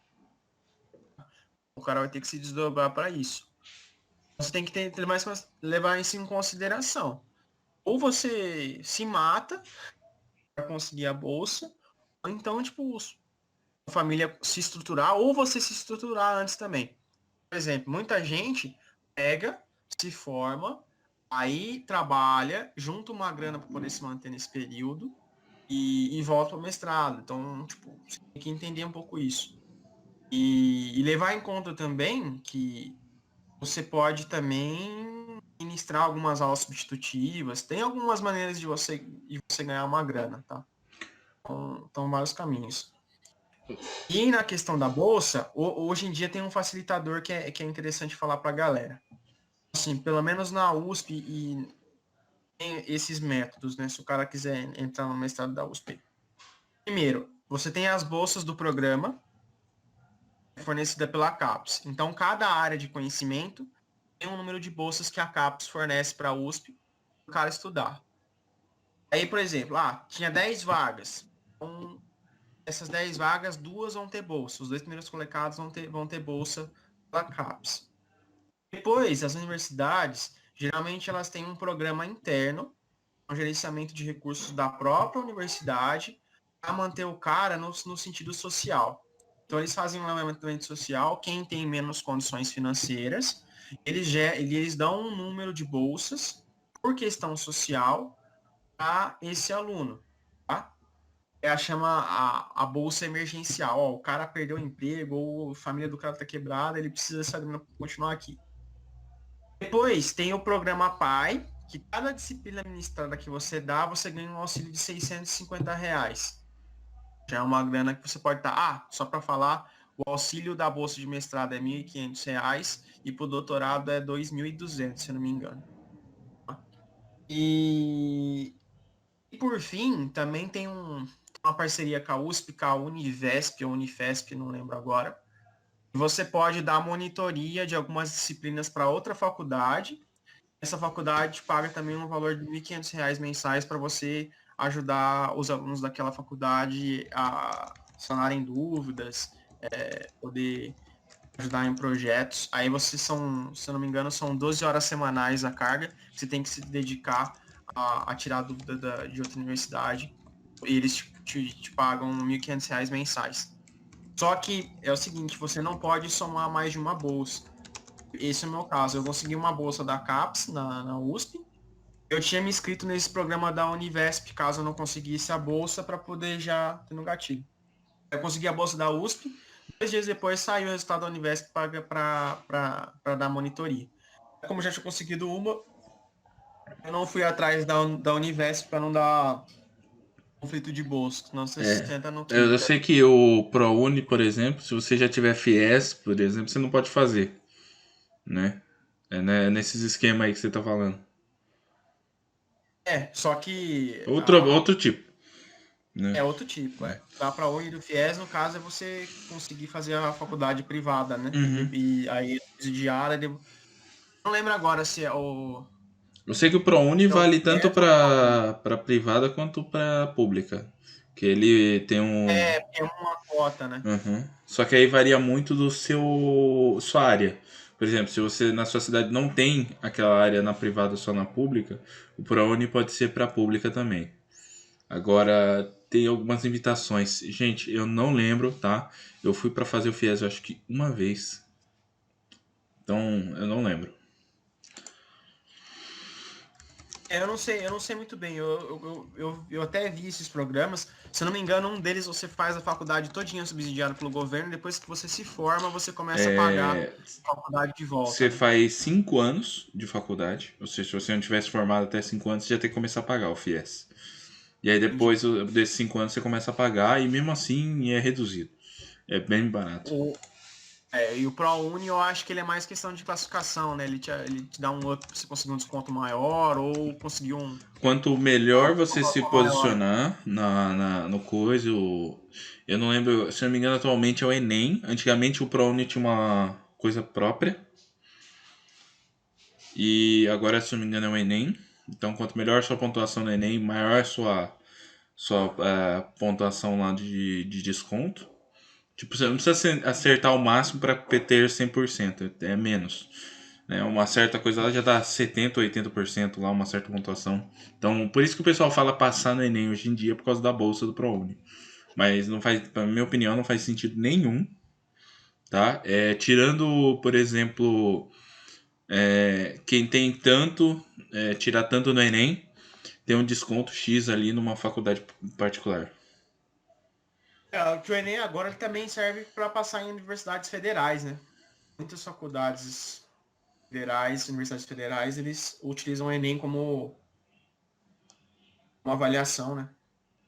O cara vai ter que se desdobrar para isso. Você tem que ter mais levar isso em consideração. Ou você se mata para conseguir a bolsa, ou então, tipo, a família se estruturar, ou você se estruturar antes também. Por exemplo, muita gente pega, se forma, aí trabalha, junta uma grana para poder se manter nesse período e volta ao mestrado. Então, tipo, você tem que entender um pouco isso. E levar em conta também que você pode também ministrar algumas aulas substitutivas. Tem algumas maneiras de você ganhar uma grana, tá? Então vários caminhos. E na questão da bolsa, hoje em dia tem um facilitador que é interessante falar para a galera. Assim, pelo menos na USP e tem esses métodos, né? Se o cara quiser entrar no mestrado da USP. Primeiro, você tem as bolsas do programa fornecida pela CAPES. Então, cada área de conhecimento tem um número de bolsas que a CAPES fornece para a USP para o cara estudar. Aí, por exemplo, tinha 10 vagas. Então, essas 10 vagas, duas vão ter bolsa. Os dois primeiros colocados vão ter bolsa pela CAPES. Depois, as universidades, geralmente elas têm um programa interno, um gerenciamento de recursos da própria universidade, para manter o cara no sentido social. Então, eles fazem um levantamento social, quem tem menos condições financeiras, eles dão um número de bolsas por questão social a esse aluno. Tá? Chama a bolsa emergencial. Ó, o cara perdeu o emprego, ou a família do cara está quebrada, ele precisa dessa grana para continuar aqui. Depois tem o programa PAI, que cada disciplina ministrada que você dá, você ganha um auxílio de R$ 650. Já é uma grana que você pode estar. Só para falar, o auxílio da bolsa de mestrado é R$ 1.500 e para o doutorado é 2.200, se eu não me engano. E E por fim, também tem uma parceria com a USP, com a Univesp ou Unifesp, não lembro agora. Você pode dar monitoria de algumas disciplinas para outra faculdade. Essa faculdade paga também um valor de R$ 1.500 mensais para você ajudar os alunos daquela faculdade a sanarem dúvidas, poder ajudar em projetos. Aí você são, se eu não me engano, são 12 horas semanais a carga, que você tem que se dedicar a tirar dúvida de outra universidade. E eles te pagam R$ 1.500 mensais. Só que é o seguinte, você não pode somar mais de uma bolsa. Esse é o meu caso. Eu consegui uma bolsa da CAPES, na USP. Eu tinha me inscrito nesse programa da Univesp, caso eu não conseguisse a bolsa, para poder já ter no gatilho. Eu consegui a bolsa da USP. 2 dias depois saiu o resultado da Univesp para dar monitoria. Como eu já tinha conseguido uma, eu não fui atrás da Univesp para não dar conflito de bolsa, senão você se É. senta no Eu quinto. sei que o ProUni, por exemplo, se você já tiver FIES, por exemplo, você não pode fazer, né? É né, nesses esquemas aí que você tá falando. Só que Outro tipo, né? é outro tipo. Dá para o do FIES, no caso, é você conseguir fazer a faculdade privada, né? Uhum. E aí, subsidiária, não lembro agora se é o Eu sei que o ProUni é o vale tanto FIES ou o ProUni. para privada quanto para pública. Que ele tem um. É uma cota, né? Uhum. Só que aí varia muito do seu sua área. Por exemplo, se você na sua cidade não tem aquela área na privada só na pública, o ProUni pode ser para pública também. Agora tem algumas limitações. Gente, eu não lembro, tá? Eu fui para fazer o FIES, eu acho que uma vez. Então, eu não lembro. Eu não sei muito bem. Eu até vi esses programas. Se eu não me engano, um deles você faz a faculdade todinha subsidiada pelo governo. Depois que você se forma, você começa a pagar a faculdade de volta, Você né? faz 5 anos de faculdade, ou seja, se você não tivesse formado até 5 anos, você já tem que começar a pagar o FIES. E aí Entendi. depois desses 5 anos você começa a pagar e mesmo assim é reduzido. É bem barato. E o ProUni, eu acho que ele é mais questão de classificação, né? Ele te dá um up pra você conseguir um desconto maior ou conseguir Quanto melhor uma você se nota maior. posicionar no coisa, eu não lembro, se não me engano, atualmente é o Enem. Antigamente o ProUni tinha uma coisa própria. E agora, se não me engano, é o Enem. Então, quanto melhor a sua pontuação no Enem, maior a sua pontuação lá de desconto. Tipo, você não precisa acertar o máximo para ter 100%, é menos. Né? Uma certa coisa lá já dá 70, 80% lá, uma certa pontuação. Então, por isso que o pessoal fala passar no Enem hoje em dia por causa da bolsa do ProUni. Mas não faz, na minha opinião, não faz sentido nenhum, tá? Tirando, por exemplo, quem tem tanto, tirar tanto no Enem, tem um desconto X ali numa faculdade particular. O Enem agora ele também serve para passar em universidades federais, né? Muitas faculdades federais, universidades federais, eles utilizam o Enem como uma avaliação, né?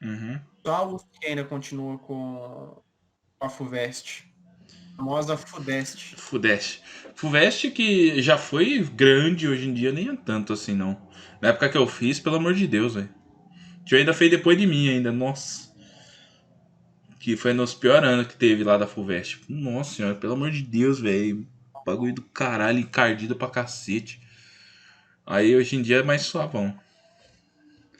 Uhum. Só a USP que ainda continua com a FUVEST, a famosa FUDEST. Fudeste. Fuveste que já foi grande, hoje em dia nem é tanto assim não. Na época que eu fiz, pelo amor de Deus, velho. O tio ainda fez depois de mim ainda, nossa. Que foi nos piores anos que teve lá da Fuveste. Nossa senhora, pelo amor de Deus, velho. Bagulho do caralho, encardido pra cacete. Aí hoje em dia é mais suavão.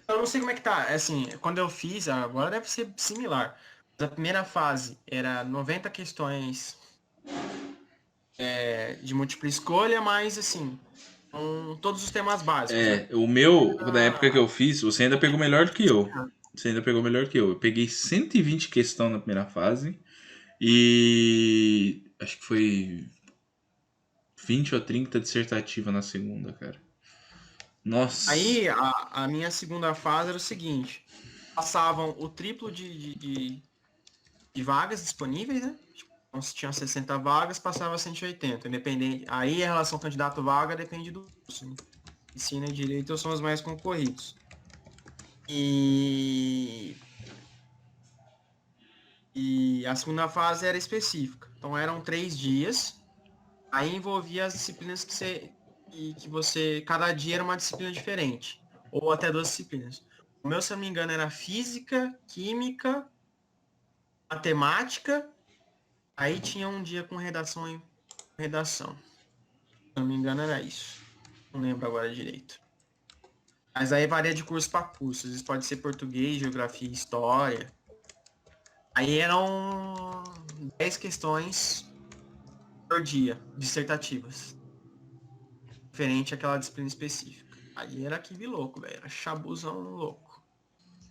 Eu não sei como é que tá, assim, quando eu fiz, agora deve ser similar. A primeira fase era 90 questões de múltipla escolha, mas assim, com todos os temas básicos, né? O meu, da época que Ah, eu fiz, você ainda pegou melhor do que eu. Você ainda pegou melhor que eu. Eu peguei 120 questões na primeira fase. E acho que foi 20 ou 30 dissertativa na segunda, cara. Nossa. Aí a minha segunda fase era o seguinte, passavam o triplo de vagas disponíveis, né? Então, se tinha 60 vagas, passava 180, independente. Aí a relação candidato-vaga depende do curso, né? Ensino e direito são os mais concorridos. E, e a segunda fase era específica. Então eram 3 dias. Aí envolvia as disciplinas que você. Cada dia era uma disciplina diferente. Ou até 2 disciplinas. O meu, se eu não me engano, era física, química, matemática. Aí tinha um dia com redação e redação. Se eu não me engano, era isso. Não lembro agora direito. Mas aí varia de curso para curso. Às vezes pode ser português, geografia, história. Aí eram 10 questões por dia, dissertativas. Diferente àquela disciplina específica. Aí era que louco, velho. Era chabuzão louco.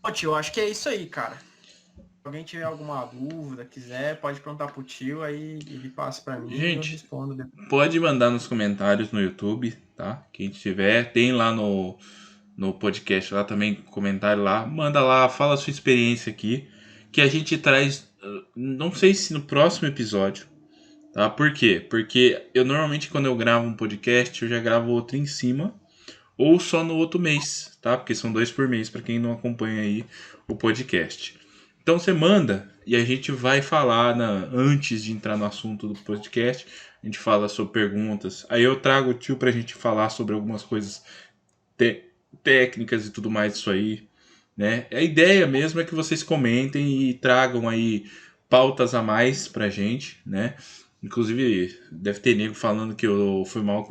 Ó, tio, eu acho que é isso aí, cara. Se alguém tiver alguma dúvida, quiser, pode perguntar pro tio, aí ele passa pra mim e eu Gente, respondo depois. pode mandar nos comentários no YouTube, tá? Quem tiver, tem lá no podcast lá também, comentário lá. Manda lá, fala a sua experiência aqui, que a gente traz, não sei se no próximo episódio, tá? Por quê? Porque eu normalmente quando eu gravo um podcast, eu já gravo outro em cima, ou só no outro mês, tá? Porque são 2 por mês, para quem não acompanha aí o podcast. Então você manda e a gente vai falar antes de entrar no assunto do podcast. A gente fala sobre perguntas. Aí eu trago o tio pra gente falar sobre algumas coisas te- técnicas e tudo mais disso aí, né? A ideia mesmo é que vocês comentem e tragam aí pautas a mais pra gente, né? Inclusive, deve ter nego falando que eu fui mal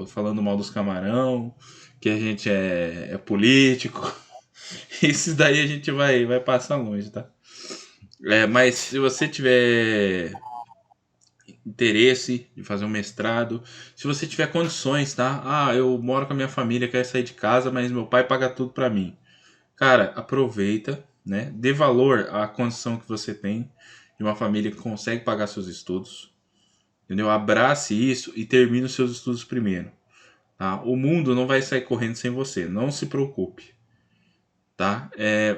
falando mal dos camarão, que a gente é político. Esses daí a gente vai passar longe, tá? Mas se você tiver interesse de fazer um mestrado, se você tiver condições, tá? Ah, eu moro com a minha família, quero sair de casa, mas meu pai paga tudo pra mim. Cara, aproveita, né? Dê valor à condição que você tem de uma família que consegue pagar seus estudos, entendeu? Abrace isso e termine os seus estudos primeiro, tá? O mundo não vai sair correndo sem você, não se preocupe, tá?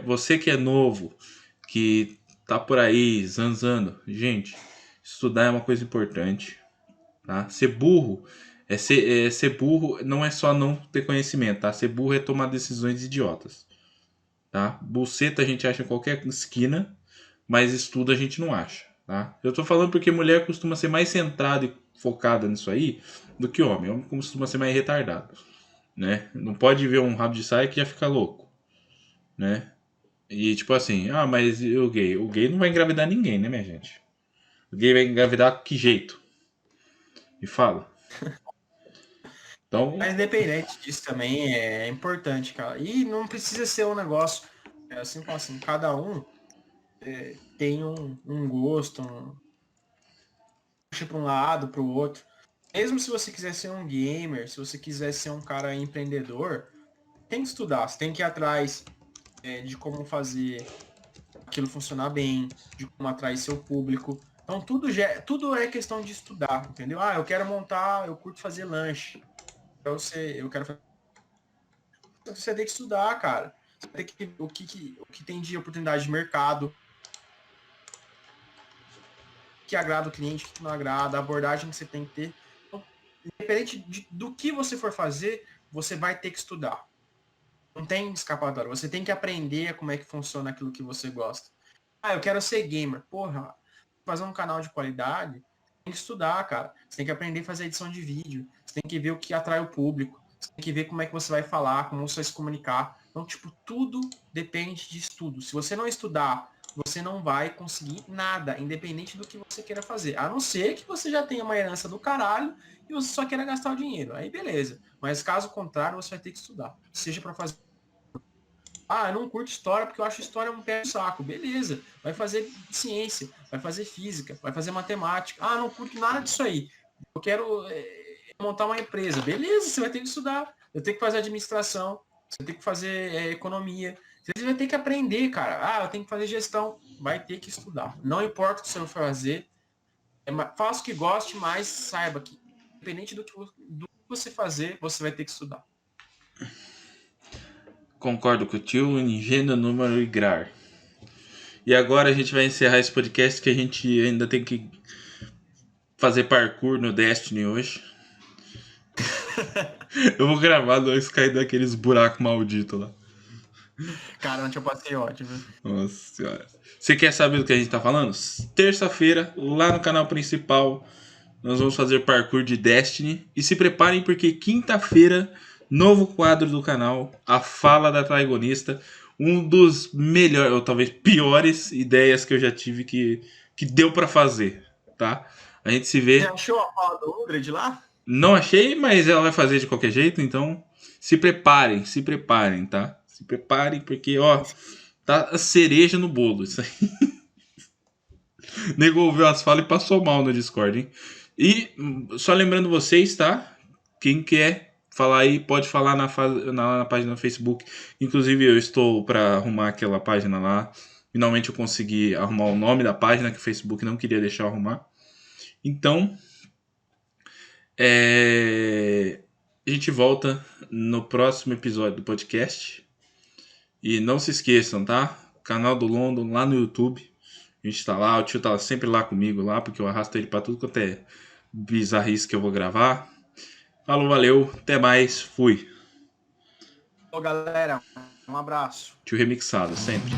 Você que é novo, que tá por aí zanzando, gente, estudar é uma coisa importante, tá? Ser burro ser burro não é só não ter conhecimento, tá? Ser burro é tomar decisões idiotas, tá? Buceta a gente acha em qualquer esquina, mas estudo a gente não acha, tá? Eu tô falando porque mulher costuma ser mais centrada e focada nisso aí do que homem. Homem costuma ser mais retardado, né? Não pode ver um rabo de saia que já fica louco, né? E tipo assim, ah, mas e o gay? O gay não vai engravidar ninguém, né, minha gente? O gay vai engravidar que jeito? Me fala. Então, Mas independente disso também é importante, cara. E não precisa ser um negócio, assim como assim, cada um tem um gosto, puxa para um lado, para o outro. Mesmo se você quiser ser um gamer, se você quiser ser um cara empreendedor, tem que estudar, você tem que ir atrás de como fazer aquilo funcionar bem, de como atrair seu público. Então tudo é questão de estudar, entendeu? Ah, eu quero montar, eu curto fazer lanche. Eu quero fazer. Você tem que estudar, cara. Você tem que o que tem de oportunidade de mercado, que agrada o cliente, o que não agrada, a abordagem que você tem que ter. Então, independente do que você for fazer, você vai ter que estudar. Não tem escapatória. Você tem que aprender como é que funciona aquilo que você gosta. Ah, eu quero ser gamer. Porra, fazer um canal de qualidade, tem que estudar, cara. Você tem que aprender a fazer edição de vídeo. Você tem que ver o que atrai o público. Você tem que ver como é que você vai falar, como você vai se comunicar. Então, tipo, tudo depende de estudo. Se você não estudar, você não vai conseguir nada, independente do que você queira fazer. A não ser que você já tenha uma herança do caralho e você só queira gastar o dinheiro. Aí beleza. Mas caso contrário, você vai ter que estudar. Seja para fazer. Ah, eu não curto história porque eu acho história um pé no saco. Beleza. Vai fazer ciência, vai fazer física, vai fazer matemática. Ah, não curto nada disso aí. Eu quero montar uma empresa. Beleza, você vai ter que estudar. Eu tenho que fazer administração, você tem que fazer economia. Você vai ter que aprender, cara. Ah, eu tenho que fazer gestão. Vai ter que estudar. Não importa o que você vai fazer. Faça o que goste, mas saiba que, independente do que você fazer, você vai ter que estudar. concordo com o tio, ingênuo número igrar. E agora a gente vai encerrar esse podcast que a gente ainda tem que fazer parkour no Destiny hoje. Eu vou gravar nós cair daqueles buracos malditos lá. Cara, ontem eu passei ótimo. Nossa senhora. Você quer saber do que a gente tá falando? Terça-feira, lá no canal principal, nós vamos fazer parkour de Destiny. E se preparem porque quinta-feira Novo quadro do canal, a fala da Traigonista. Um dos melhores, ou talvez piores ideias que eu já tive que deu pra fazer, tá? A gente se Você vê. achou a fala do Umbred lá? Não achei, mas ela vai fazer de qualquer jeito, então se preparem, tá? Se preparem, porque, ó, tá a cereja no bolo. Isso aí. Nego ouviu as falas e passou mal no Discord, hein? E só lembrando vocês, tá? Quem quer falar aí, pode falar na página do Facebook. Inclusive, eu estou para arrumar aquela página lá. Finalmente eu consegui arrumar o nome da página que o Facebook não queria deixar eu arrumar. Então, a gente volta no próximo episódio do podcast. E não se esqueçam, tá? Canal do London lá no YouTube. A gente tá lá, o tio tá sempre lá comigo lá, porque eu arrasto ele pra tudo quanto é bizarrice que eu vou gravar. Falou, valeu, até mais, fui. Ô, galera, um abraço. Tio remixado, sempre.